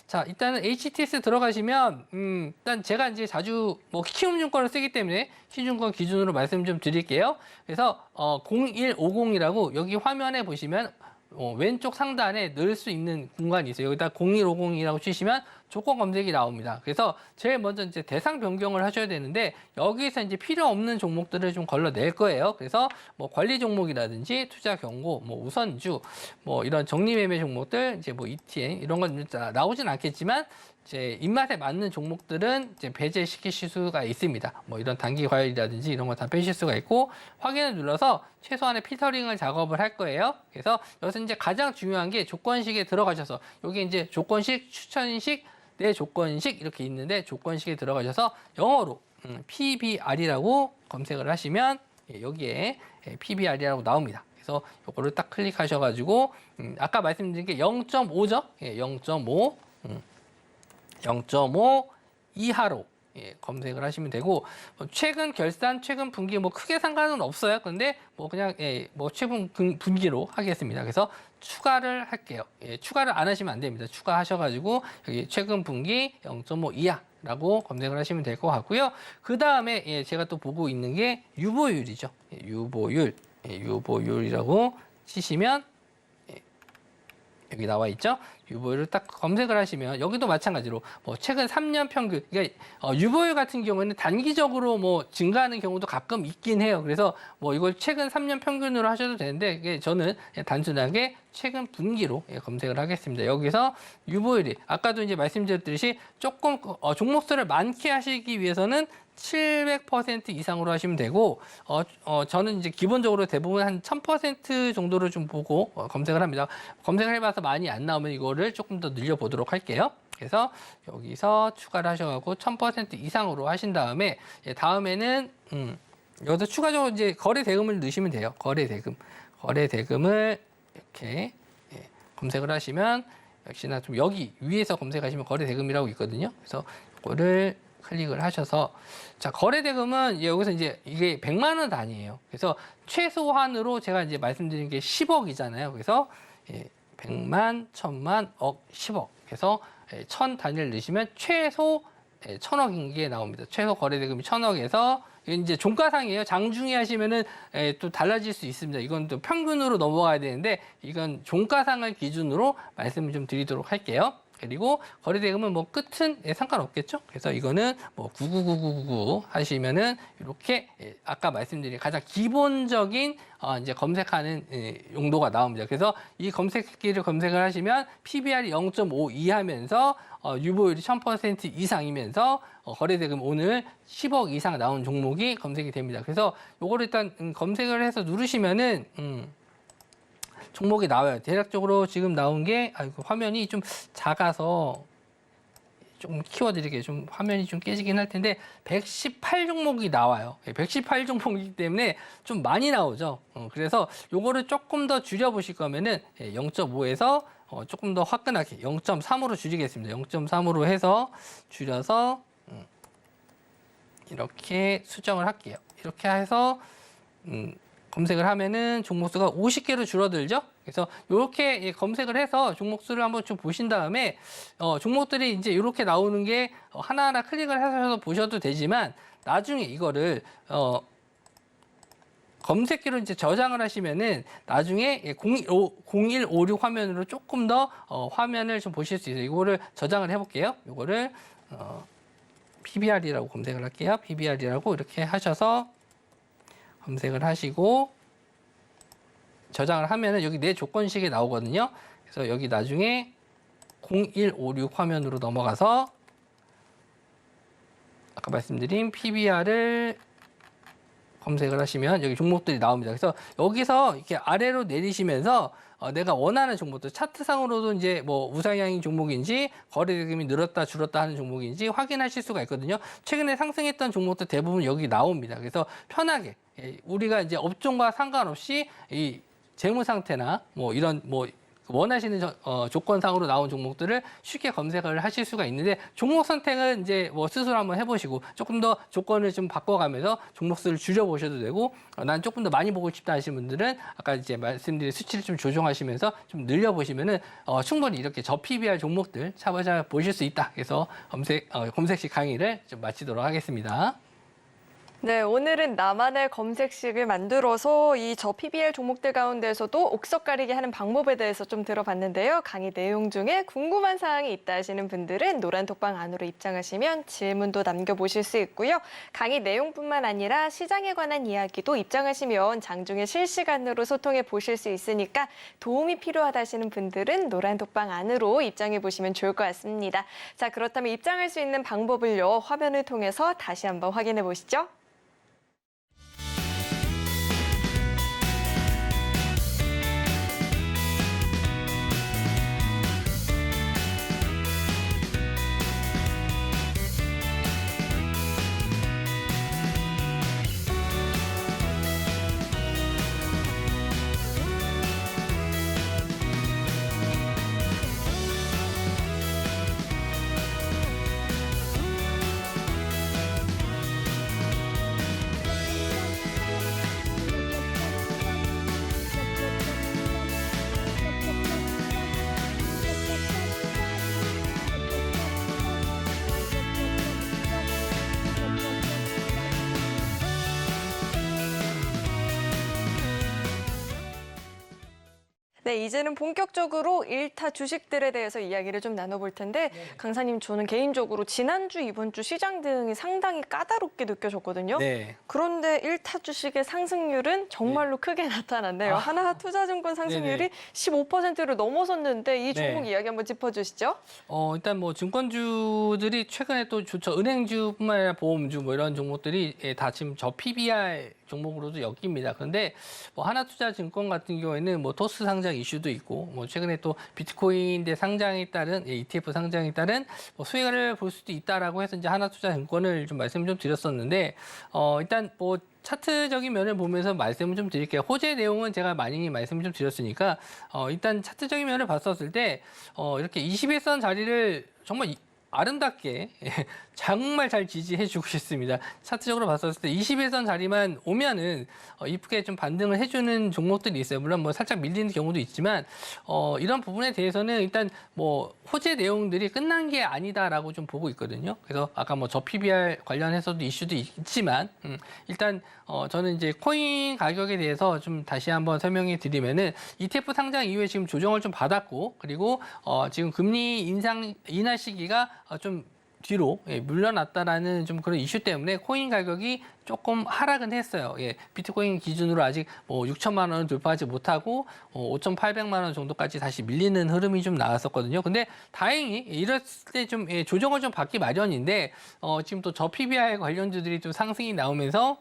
자, 일단은 HTS 들어가시면 일단 제가 이제 자주 뭐 키움증권을 쓰기 때문에 키움증권 기준으로 말씀 좀 드릴게요. 그래서 0150이라고 여기 화면에 보시면 왼쪽 상단에 넣을 수 있는 공간이 있어요. 여기다 0150이라고 치시면 조건 검색이 나옵니다. 그래서 제일 먼저 이제 대상 변경을 하셔야 되는데 여기서 이제 필요 없는 종목들을 좀 걸러낼 거예요. 그래서 뭐 관리 종목이라든지 투자 경고, 뭐 우선주, 뭐 이런 정리매매 종목들, 이제 뭐 ETN 이런 건 나오진 않겠지만 이제 입맛에 맞는 종목들은 이제 배제시키실 수가 있습니다. 뭐 이런 단기 과열이라든지 이런 거 다 빼실 수가 있고 확인을 눌러서 최소한의 필터링을 작업을 할 거예요. 그래서 여기서 이제 가장 중요한 게 조건식에 들어가셔서 여기 이제 조건식, 추천식, 내 조건식 이렇게 있는데 조건식에 들어가셔서 영어로 PBR이라고 검색을 하시면 여기에 PBR이라고 나옵니다. 그래서 이거를 딱 클릭하셔가지고 아까 말씀드린 게 0.5죠? 0.5 이하로 검색을 하시면 되고 최근 결산, 최근 분기 뭐 크게 상관은 없어요. 근데 뭐 그냥 뭐 최근 분기로 하겠습니다. 그래서 추가를 할게요. 추가를 안 하시면 안 됩니다. 추가하셔가지고 여기 최근 분기 0.5 이하라고 검색을 하시면 될 것 같고요. 그 다음에 제가 또 보고 있는 게 유보율이죠. 유보율이라고 치시면 여기 나와 있죠. 유보율을 딱 검색을 하시면 여기도 마찬가지로 뭐 최근 3년 평균, 그러니까 유보율 같은 경우에는 단기적으로 뭐 증가하는 경우도 가끔 있긴 해요. 그래서 뭐 이걸 최근 3년 평균으로 하셔도 되는데 이게 저는 단순하게 최근 분기로 검색을 하겠습니다. 여기서 유보율이 아까도 이제 말씀드렸듯이 조금 종목수를 많게 하시기 위해서는 700% 이상으로 하시면 되고 저는 이제 기본적으로 대부분 한 1000% 정도를 좀 보고 검색을 합니다. 검색을 해봐서 많이 안 나오면 이거를 조금 더 늘려보도록 할게요. 그래서 여기서 추가를 하셔가지고 1000% 이상으로 하신 다음에 다음에는 여기서 추가적으로 이제 거래 대금을 넣으시면 돼요. 거래 대금을 이렇게 검색을 하시면 역시나 좀 여기 위에서 검색하시면 거래 대금이라고 있거든요. 그래서 이거를 클릭을 하셔서 자 거래 대금은 여기서 이제 이게 100만 원 단위예요. 그래서 최소한으로 제가 이제 말씀드린 게 10억이잖아요. 그래서 100만, 1000만, 억, 10억. 그래서 1000 단위를 넣으시면 최소 1000억인 게 나옵니다. 최소 거래 대금이 1000억에서 이제 종가상이에요. 장중에 하시면은 또 달라질 수 있습니다. 이건 또 평균으로 넘어가야 되는데 이건 종가상을 기준으로 말씀을 좀 드리도록 할게요. 그리고 거래 대금은 뭐 끝은 상관없겠죠. 그래서 이거는 뭐 999999 하시면은 이렇게 아까 말씀드린 가장 기본적인 이제 검색하는 용도가 나옵니다. 그래서 이 검색기를 검색을 하시면 PBR이 0.5 이하면서 유보율이 1000% 이상이면서 거래 대금 오늘 10억 이상 나온 종목이 검색이 됩니다. 그래서 요거를 일단 검색을 해서 누르시면은 종목이 나와요. 대략적으로 지금 나온 게 화면이 좀 작아서 좀 키워드릴게요. 좀 화면이 좀 깨지긴 할 텐데 118 종목이 나와요. 118 종목이기 때문에 좀 많이 나오죠. 그래서 요거를 조금 더 줄여 보실 거면은 0.5에서 조금 더 화끈하게 0.3으로 줄이겠습니다. 0.3으로 해서 줄여서 이렇게 수정을 할게요. 이렇게 해서 검색을 하면은 종목수가 50개로 줄어들죠. 그래서 이렇게 검색을 해서 종목수를 한번 좀 보신 다음에 종목들이 이제 이렇게 나오는 게 하나하나 클릭을 해서 보셔도 되지만 나중에 이거를 검색기로 이제 저장을 하시면은 나중에 0156 화면으로 조금 더 화면을 좀 보실 수 있어요. 이거를 저장을 해볼게요. 이거를 PBR이라고 검색을 할게요. PBR이라고 이렇게 하셔서 검색을 하시고 저장을 하면은 여기 내 조건식에 나오거든요. 그래서 여기 나중에 0156 화면으로 넘어가서 아까 말씀드린 PBR을 검색을 하시면 여기 종목들이 나옵니다. 그래서 여기서 이렇게 아래로 내리시면서 내가 원하는 종목들 차트상으로도 이제 뭐 우상향인 종목인지 거래 대금이 늘었다 줄었다 하는 종목인지 확인하실 수가 있거든요. 최근에 상승했던 종목들 대부분 여기 나옵니다. 그래서 편하게 우리가 이제 업종과 상관없이 이 재무 상태나 뭐 이런 뭐 원하시는 조건상으로 나온 종목들을 쉽게 검색을 하실 수가 있는데 종목 선택은 이제 뭐 스스로 한번 해보시고 조금 더 조건을 좀 바꿔가면서 종목 수를 줄여보셔도 되고 난 조금 더 많이 보고 싶다 하시는 분들은 아까 이제 말씀드린 수치를 좀 조정하시면서 좀 늘려보시면은 충분히 이렇게 저PBR 종목들 찾아보실 수 있다. 그래서 검색식 강의를 좀 마치도록 하겠습니다. 네, 오늘은 나만의 검색식을 만들어서 이 저 PBR 종목들 가운데서도 옥석 가리기 하는 방법에 대해서 좀 들어봤는데요. 강의 내용 중에 궁금한 사항이 있다 하시는 분들은 노란 톡방 안으로 입장하시면 질문도 남겨보실 수 있고요. 강의 내용뿐만 아니라 시장에 관한 이야기도 입장하시면 장중에 실시간으로 소통해 보실 수 있으니까 도움이 필요하다 하시는 분들은 노란 톡방 안으로 입장해 보시면 좋을 것 같습니다. 자, 그렇다면 입장할 수 있는 방법을요. 화면을 통해서 다시 한번 확인해 보시죠. 네, 이제는 본격적으로 1타 주식들에 대해서 이야기를 좀 나눠볼 텐데 강사님, 저는 개인적으로 지난주, 이번 주 시장 등이 상당히 까다롭게 느껴졌거든요. 네. 그런데 1타 주식의 상승률은 정말로 크게 나타났네요. 하나투자증권 상승률이 네네. 15%를 넘어섰는데 이 종목 네. 이야기 한번 짚어주시죠. 일단 뭐 증권주들이 최근에 또 좋죠. 은행주뿐만 아니라 보험주 뭐 이런 종목들이 다 지금 저 PBR 종목으로도 엮입니다. 그런데 뭐 하나투자증권 같은 경우에는 뭐 토스 상장 이슈도 있고 뭐 최근에 또 비트코인의 상장에 따른 ETF 상장에 따른 뭐 수혜를 볼 수도 있다라고 해서 이제 하나투자증권을 좀 말씀 좀 드렸었는데 일단 뭐 차트적인 면을 보면서 말씀을 좀 드릴게요. 호재 내용은 제가 많이 말씀을 좀 드렸으니까 일단 차트적인 면을 봤었을 때 이렇게 21선 자리를 정말 아름답게 정말 잘 지지해주고 있습니다. 차트적으로 봤었을 때 21선 자리만 오면은 이쁘게 좀 반등을 해주는 종목들이 있어요. 물론 뭐 살짝 밀리는 경우도 있지만 이런 부분에 대해서는 일단 뭐 호재 내용들이 끝난 게 아니다라고 좀 보고 있거든요. 그래서 아까 뭐 저 PBR 관련해서도 이슈도 있지만 일단 저는 이제 코인 가격에 대해서 좀 다시 한번 설명해 드리면은 ETF 상장 이후에 지금 조정을 좀 받았고 그리고 지금 금리 인하 시기가 좀 뒤로 물러났다라는 좀 그런 이슈 때문에 코인 가격이 조금 하락은 했어요. 비트코인 기준으로 아직 뭐 6천만 원을 돌파하지 못하고 5,800만 원 정도까지 다시 밀리는 흐름이 좀 나왔었거든요. 근데 다행히 이럴 때 좀 조정을 좀 받기 마련인데 지금 또 저 PBR 관련주들이 좀 상승이 나오면서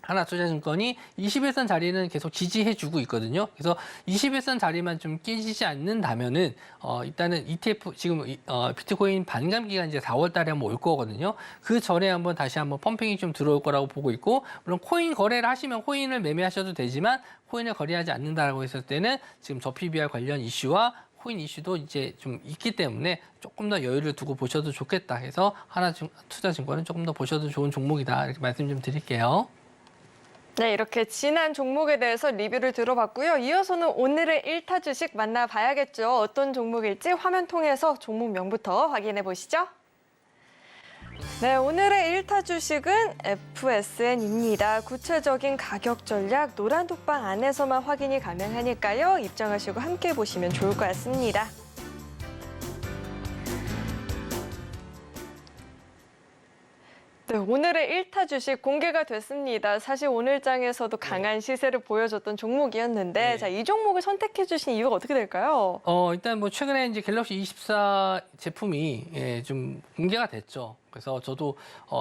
하나투자증권이 21선 자리는 계속 지지해주고 있거든요. 그래서 21선 자리만 좀 깨지지 않는다면은 일단은 ETF 지금 비트코인 반감 기간 이제 4월 달에 한번 올 거거든요. 그 전에 한번 다시 한번 펌핑이 좀 들어올 거라고 보고 있고 물론 코인 거래를 하시면 코인을 매매하셔도 되지만 코인을 거래하지 않는다라고 했을 때는 지금 저 PBR 관련 이슈와 코인 이슈도 이제 좀 있기 때문에 조금 더 여유를 두고 보셔도 좋겠다 해서 하나투자증권은 조금 더 보셔도 좋은 종목이다 이렇게 말씀 좀 드릴게요. 네, 이렇게 지난 종목에 대해서 리뷰를 들어봤고요. 이어서는 오늘의 1타 주식 만나봐야겠죠. 어떤 종목일지 화면 통해서 종목명부터 확인해 보시죠. 네, 오늘의 1타 주식은 FSN입니다. 구체적인 가격 전략 노란 톡방 안에서만 확인이 가능하니까요. 입장하시고 함께 보시면 좋을 것 같습니다. 네, 오늘의 1타 주식 공개가 됐습니다. 사실 오늘 장에서도 강한 시세를 보여줬던 종목이었는데 네. 자, 이 종목을 선택해 주신 이유가 어떻게 될까요? 일단 뭐 최근에 이제 갤럭시 24 제품이 좀 공개가 됐죠. 그래서 저도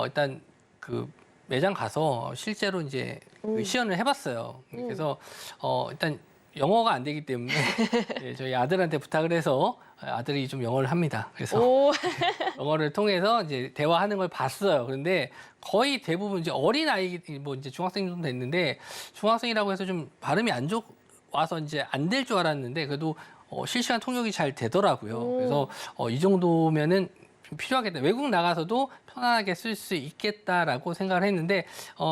일단 그 매장 가서 실제로 이제 그 시연을 해봤어요. 그래서 일단 영어가 안 되기 때문에 예, 저희 아들한테 부탁을 해서 아들이 좀 영어를 합니다. 그래서 오. 영어를 통해서 이제 대화하는 걸 봤어요. 그런데 거의 대부분 이제 어린 아이, 뭐 이제 중학생 정도 됐는데 중학생이라고 해서 좀 발음이 안 좋아서 이제 안 될 줄 알았는데 그래도 실시간 통역이 잘 되더라고요. 그래서 이 정도면은 좀 필요하겠다. 외국 나가서도 편안하게 쓸 수 있겠다라고 생각을 했는데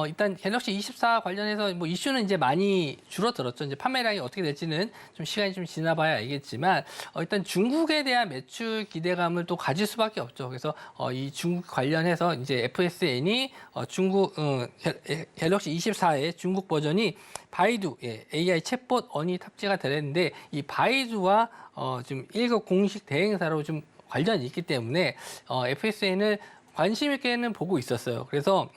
일단 갤럭시 24 관련해서 뭐 이슈는 이제 많이 줄어들었죠. 이제 판매량이 어떻게 될지는 좀 시간이 좀 지나봐야 알겠지만 일단 중국에 대한 매출 기대감을 또 가질 수밖에 없죠. 그래서 이 중국 관련해서 이제 FSN이 중국 갤럭시 24의 중국 버전이 바이두 AI 챗봇 언이 탑재가 되는데 이 바이두와 지금 1급 공식 대행사로 좀 관련이 있기 때문에 FSN을 관심 있게는 보고 있었어요. 그래서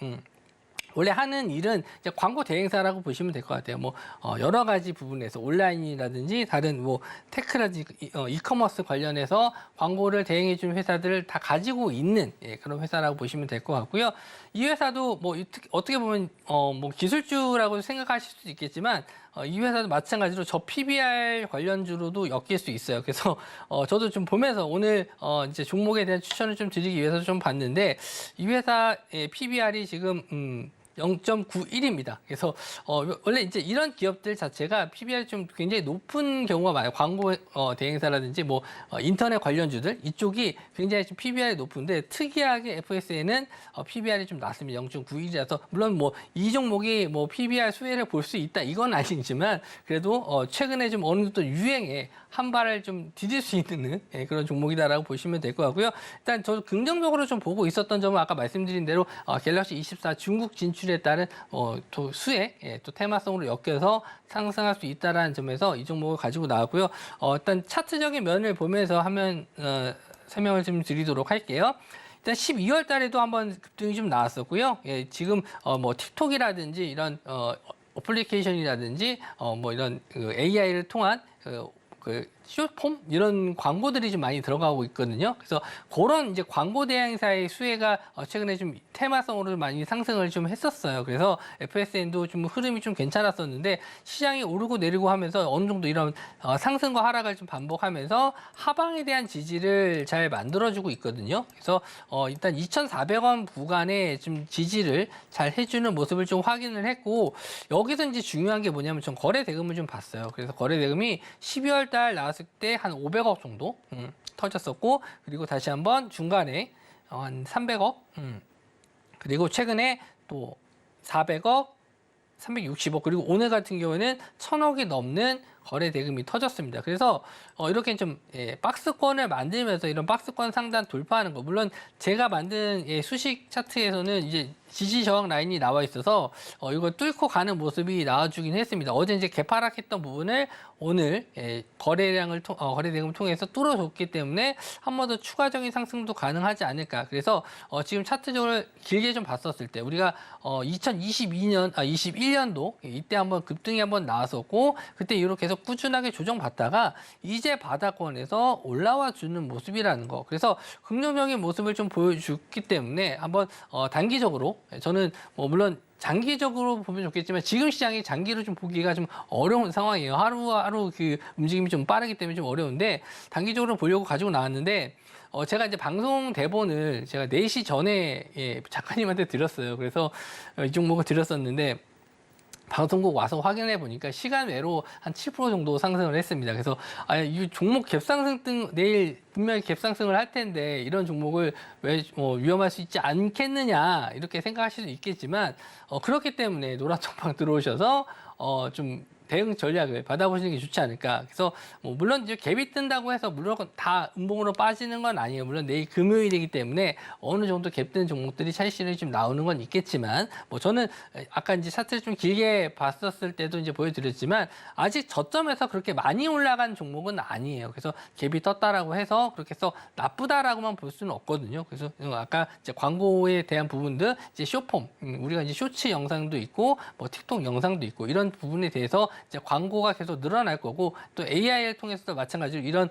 원래 하는 일은 이제 광고 대행사라고 보시면 될 것 같아요. 뭐 여러 가지 부분에서 온라인이라든지 다른 뭐 테크라든지 이커머스 관련해서 광고를 대행해 주는 회사들을 다 가지고 있는 그런 회사라고 보시면 될 것 같고요. 이 회사도 뭐 어떻게 보면 뭐 기술주라고 생각하실 수도 있겠지만 이 회사도 마찬가지로 저 PBR 관련주로도 엮일 수 있어요. 그래서 저도 좀 보면서 오늘 이제 종목에 대한 추천을 좀 드리기 위해서 좀 봤는데 이 회사의 PBR이 지금 0.91입니다. 그래서 원래 이제 이런 기업들 자체가 PBR이 좀 굉장히 높은 경우가 많아요. 광고 대행사라든지 뭐 인터넷 관련주들 이쪽이 굉장히 좀 PBR이 높은데 특이하게 FSN은 PBR이 좀 낮습니다. 0.91이라서 물론 뭐 이 종목이 뭐 PBR 수혜를 볼 수 있다 이건 아니지만 그래도 최근에 좀 어느 정도 유행에 한 발을 좀 디딜 수 있는 그런 종목이다라고 보시면 될 것 같고요. 일단 저도 긍정적으로 좀 보고 있었던 점은 아까 말씀드린 대로 갤럭시 24 중국 진출에 따른 또 수혜, 또 테마성으로 엮여서 상승할 수 있다라는 점에서 이 종목을 가지고 나왔고요. 일단 차트적인 면을 보면서 설명을 좀 드리도록 할게요. 일단 12월 달에도 한번 급등이 좀 나왔었고요. 지금 뭐 틱톡이라든지 이런 어플리케이션이라든지 뭐 이런 AI를 통한 숏폼 이런 광고들이 좀 많이 들어가고 있거든요. 그래서 그런 이제 광고 대행사의 수혜가 최근에 좀 테마성으로 많이 상승을 좀 했었어요. 그래서 FSN도 좀 흐름이 좀 괜찮았었는데 시장이 오르고 내리고 하면서 어느 정도 이런 상승과 하락을 좀 반복하면서 하방에 대한 지지를 잘 만들어주고 있거든요. 그래서 일단 2,400원 구간에 좀 지지를 잘 해주는 모습을 좀 확인을 했고 여기서 이제 중요한 게 뭐냐면 전 거래 대금을 좀 봤어요. 그래서 거래 대금이 12월 달 나왔을 때 한 500억 정도 터졌었고 그리고 다시 한번 중간에 한 300억 그리고 최근에 또 400억 360억 그리고 오늘 같은 경우에는 1,000억이 넘는 거래 대금이 터졌습니다. 그래서 이렇게 좀 박스권을 만들면서 이런 박스권 상단 돌파하는 거 물론 제가 만든 수식 차트에서는 이제 지지 저항 라인이 나와 있어서 이걸 뚫고 가는 모습이 나와주긴 했습니다. 어제 이제 개파락했던 부분을 오늘 거래 대금을 통해서 뚫어줬기 때문에 한 번 더 추가적인 상승도 가능하지 않을까. 그래서 지금 차트적으로 길게 좀 봤었을 때 우리가 21년도 이때 한번 급등이 한번 나왔었고 그때 이후로 계속 꾸준하게 조정받다가 이제 바닥권에서 올라와 주는 모습이라는 거. 그래서 긍정적인 모습을 좀 보여줬기 때문에 한번 단기적으로 저는 뭐 물론 장기적으로 보면 좋겠지만 지금 시장이 장기로 좀 보기가 좀 어려운 상황이에요. 하루하루 그 움직임이 좀 빠르기 때문에 좀 어려운데 단기적으로 보려고 가지고 나왔는데 제가 이제 방송 대본을 제가 4시 전에 작가님한테 드렸어요. 그래서 이 종목을 드렸었는데 방송국 와서 확인해 보니까 시간 외로 한 7% 정도 상승을 했습니다. 그래서 이 종목 갭상승 내일 분명히 갭상승을 할 텐데 이런 종목을 왜 위험할 수 있지 않겠느냐 이렇게 생각하실 수 있겠지만 그렇기 때문에 노란청방 들어오셔서 좀 대응 전략을 받아보시는 게 좋지 않을까. 그래서 뭐 물론 이제 갭이 뜬다고 해서 물론 다 음봉으로 빠지는 건 아니에요. 물론 내일 금요일이기 때문에 어느 정도 갭 뜨는 종목들이 차익실이 좀 나오는 건 있겠지만 뭐 저는 아까 이제 차트를 좀 길게 봤었을 때도 이제 보여드렸지만 아직 저점에서 그렇게 많이 올라간 종목은 아니에요. 그래서 갭이 떴다라고 해서 그렇게 해서 나쁘다라고만 볼 수는 없거든요. 그래서 아까 이제 광고에 대한 부분들 이제 숏폼 우리가 이제 쇼츠 영상도 있고 뭐 틱톡 영상도 있고 이런 부분에 대해서 이제 광고가 계속 늘어날 거고 또 AI를 통해서도 마찬가지로 이런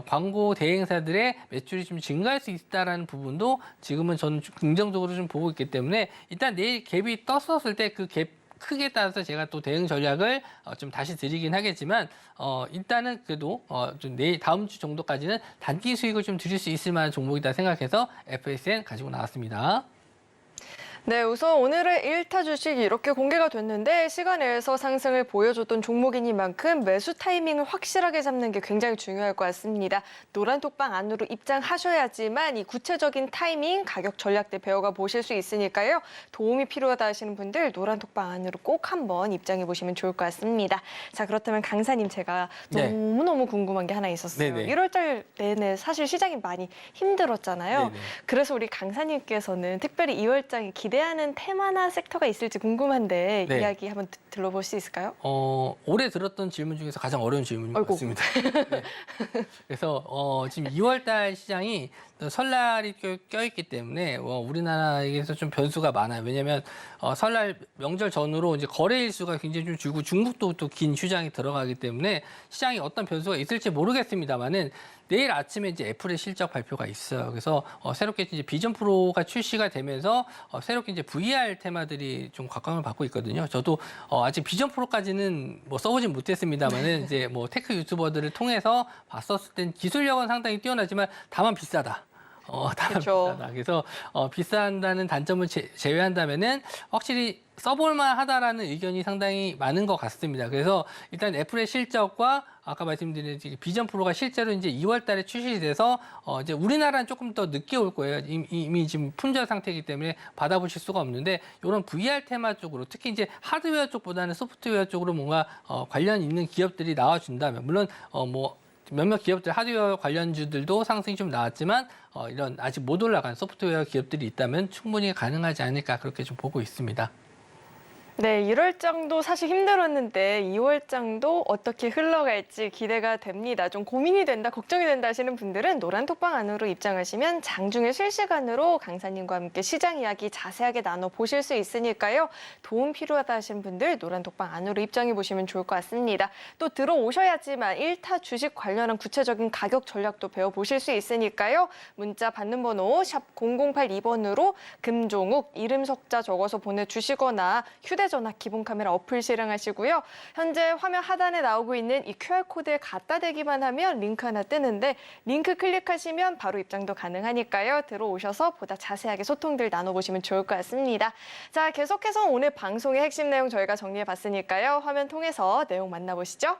광고 대행사들의 매출이 좀 증가할 수 있다라는 부분도 지금은 저는 좀 긍정적으로 좀 보고 있기 때문에 일단 내일 갭이 떴었을 때 그 갭 크게 따라서 제가 또 대응 전략을 좀 다시 드리긴 하겠지만 일단은 그래도 좀 내일 다음 주 정도까지는 단기 수익을 좀 드릴 수 있을 만한 종목이다 생각해서 FSN 가지고 나왔습니다. 네, 우선 오늘의 1타 주식이 이렇게 공개가 됐는데 시간 내에서 상승을 보여줬던 종목이니만큼 매수 타이밍을 확실하게 잡는 게 굉장히 중요할 것 같습니다. 노란 톡방 안으로 입장하셔야지만 이 구체적인 타이밍, 가격 전략들 배워가 보실 수 있으니까요. 도움이 필요하다 하시는 분들 노란 톡방 안으로 꼭 한번 입장해 보시면 좋을 것 같습니다. 자, 그렇다면 강사님 제가 네. 너무너무 궁금한 게 하나 있었어요. 네네. 1월달 내내 사실 시장이 많이 힘들었잖아요. 네네. 그래서 우리 강사님께서는 특별히 2월장에 기대하는 테마나 섹터가 있을지 궁금한데 네. 이야기 한번 들어볼 수 있을까요? 올해 들었던 질문 중에서 가장 어려운 질문인 것 아이고. 같습니다. 네. 그래서 지금 2월달 시장이 또 설날이 껴있기 때문에 우리나라에서 좀 변수가 많아요. 왜냐하면 설날 명절 전후로 이제 거래일 수가 굉장히 좀 줄고 중국도 또 긴 휴장이 들어가기 때문에 시장에 어떤 변수가 있을지 모르겠습니다만은 내일 아침에 이제 애플의 실적 발표가 있어요. 그래서 새롭게 이제 비전 프로가 출시가 되면서 새롭게 이제 VR 테마들이 좀 각광을 받고 있거든요. 저도 아직 비전 프로까지는 뭐 써보진 못했습니다만은 이제 뭐 테크 유튜버들을 통해서 봤었을 땐 기술력은 상당히 뛰어나지만 다만 비싸다. 다만 그렇죠. 비싸다. 그래서 비싼다는 단점을 제외한다면은 확실히 써볼만 하다라는 의견이 상당히 많은 것 같습니다. 그래서 일단 애플의 실적과 아까 말씀드린 비전 프로가 실제로 이제 2월 달에 출시돼서 이제 우리나라는 조금 더 늦게 올 거예요. 이미 지금 품절 상태이기 때문에 받아보실 수가 없는데 이런 VR 테마 쪽으로 특히 이제 하드웨어 쪽보다는 소프트웨어 쪽으로 뭔가 관련 있는 기업들이 나와준다면 물론 뭐 몇몇 기업들 하드웨어 관련주들도 상승이 좀 나왔지만 이런 아직 못 올라간 소프트웨어 기업들이 있다면 충분히 가능하지 않을까 그렇게 좀 보고 있습니다. 네, 1월장도 사실 힘들었는데 2월장도 어떻게 흘러갈지 기대가 됩니다. 좀 고민이 된다, 걱정이 된다 하시는 분들은 노란 톡방 안으로 입장하시면 장중에 실시간으로 강사님과 함께 시장 이야기 자세하게 나눠보실 수 있으니까요. 도움 필요하다 하시는 분들 노란 톡방 안으로 입장해 보시면 좋을 것 같습니다. 또 들어오셔야지만 1타 주식 관련한 구체적인 가격 전략도 배워보실 수 있으니까요. 문자 받는 번호 샵 0082번으로 금종욱, 이름 석자 적어서 보내주시거나 휴대전화 기본 카메라 어플 실행하시고요. 현재 화면 하단에 나오고 있는 이 QR코드에 갖다 대기만 하면 링크 하나 뜨는데 링크 클릭하시면 바로 입장도 가능하니까요. 들어오셔서 보다 자세하게 소통들 나눠보시면 좋을 것 같습니다. 자, 계속해서 오늘 방송의 핵심 내용 저희가 정리해봤으니까요. 화면 통해서 내용 만나보시죠.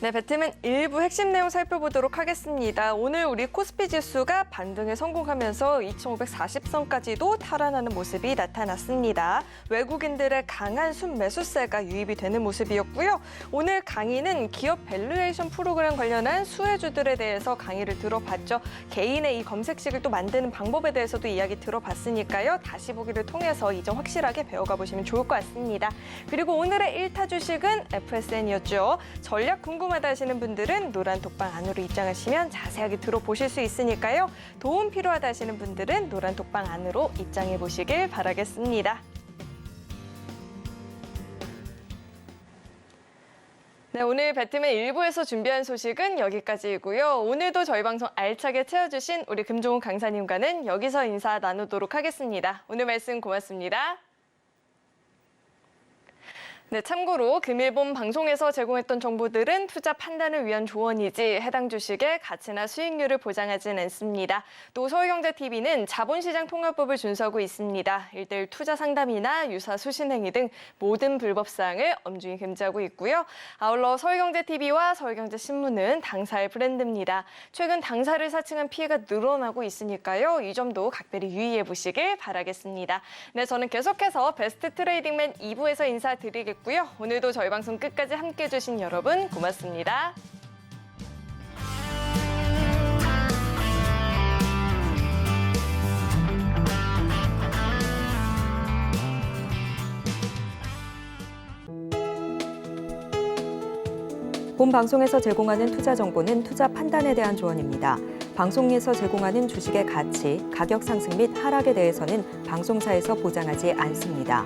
네, 배트맨 일부 핵심 내용 살펴보도록 하겠습니다. 오늘 우리 코스피 지수가 반등에 성공하면서 2540선까지도 탈환하는 모습이 나타났습니다. 외국인들의 강한 순매수세가 유입이 되는 모습이었고요. 오늘 강의는 기업 밸류에이션 프로그램 관련한 수혜주들에 대해서 강의를 들어봤죠. 개인의 이 검색식을 또 만드는 방법에 대해서도 이야기 들어봤으니까요. 다시 보기를 통해서 이 점 확실하게 배워가 보시면 좋을 것 같습니다. 그리고 오늘의 1타 주식은 FSN이었죠. 전략 궁금하다 하시는 분들은 노란 톡방 안으로 입장하시면 자세하게 들어보실 수 있으니까요. 도움 필요하다 하시는 분들은 노란 톡방 안으로 입장해 보시길 바라겠습니다. 네, 오늘 배트맨 1부에서 준비한 소식은 여기까지이고요. 오늘도 저희 방송 알차게 채워주신 우리 금종욱 강사님과는 여기서 인사 나누도록 하겠습니다. 오늘 말씀 고맙습니다. 네, 참고로 금일본 방송에서 제공했던 정보들은 투자 판단을 위한 조언이지 해당 주식의 가치나 수익률을 보장하진 않습니다. 또 서울경제TV는 자본시장 통합법을 준수하고 있습니다. 1:1 투자 상담이나 유사 수신행위 등 모든 불법사항을 엄중히 금지하고 있고요. 아울러 서울경제TV와 서울경제신문은 당사의 브랜드입니다. 최근 당사를 사칭한 피해가 늘어나고 있으니까요. 이 점도 각별히 유의해 보시길 바라겠습니다. 네, 저는 계속해서 베스트 트레이딩맨 2부에서 인사드리겠습니다. 오늘도 저희 방송 끝까지 함께해 주신 여러분 고맙습니다. 본 방송에서 제공하는 투자 정보는 투자 판단에 대한 조언입니다. 방송에서 제공하는 주식의 가치, 가격 상승 및 하락에 대해서는 방송사에서 보장하지 않습니다.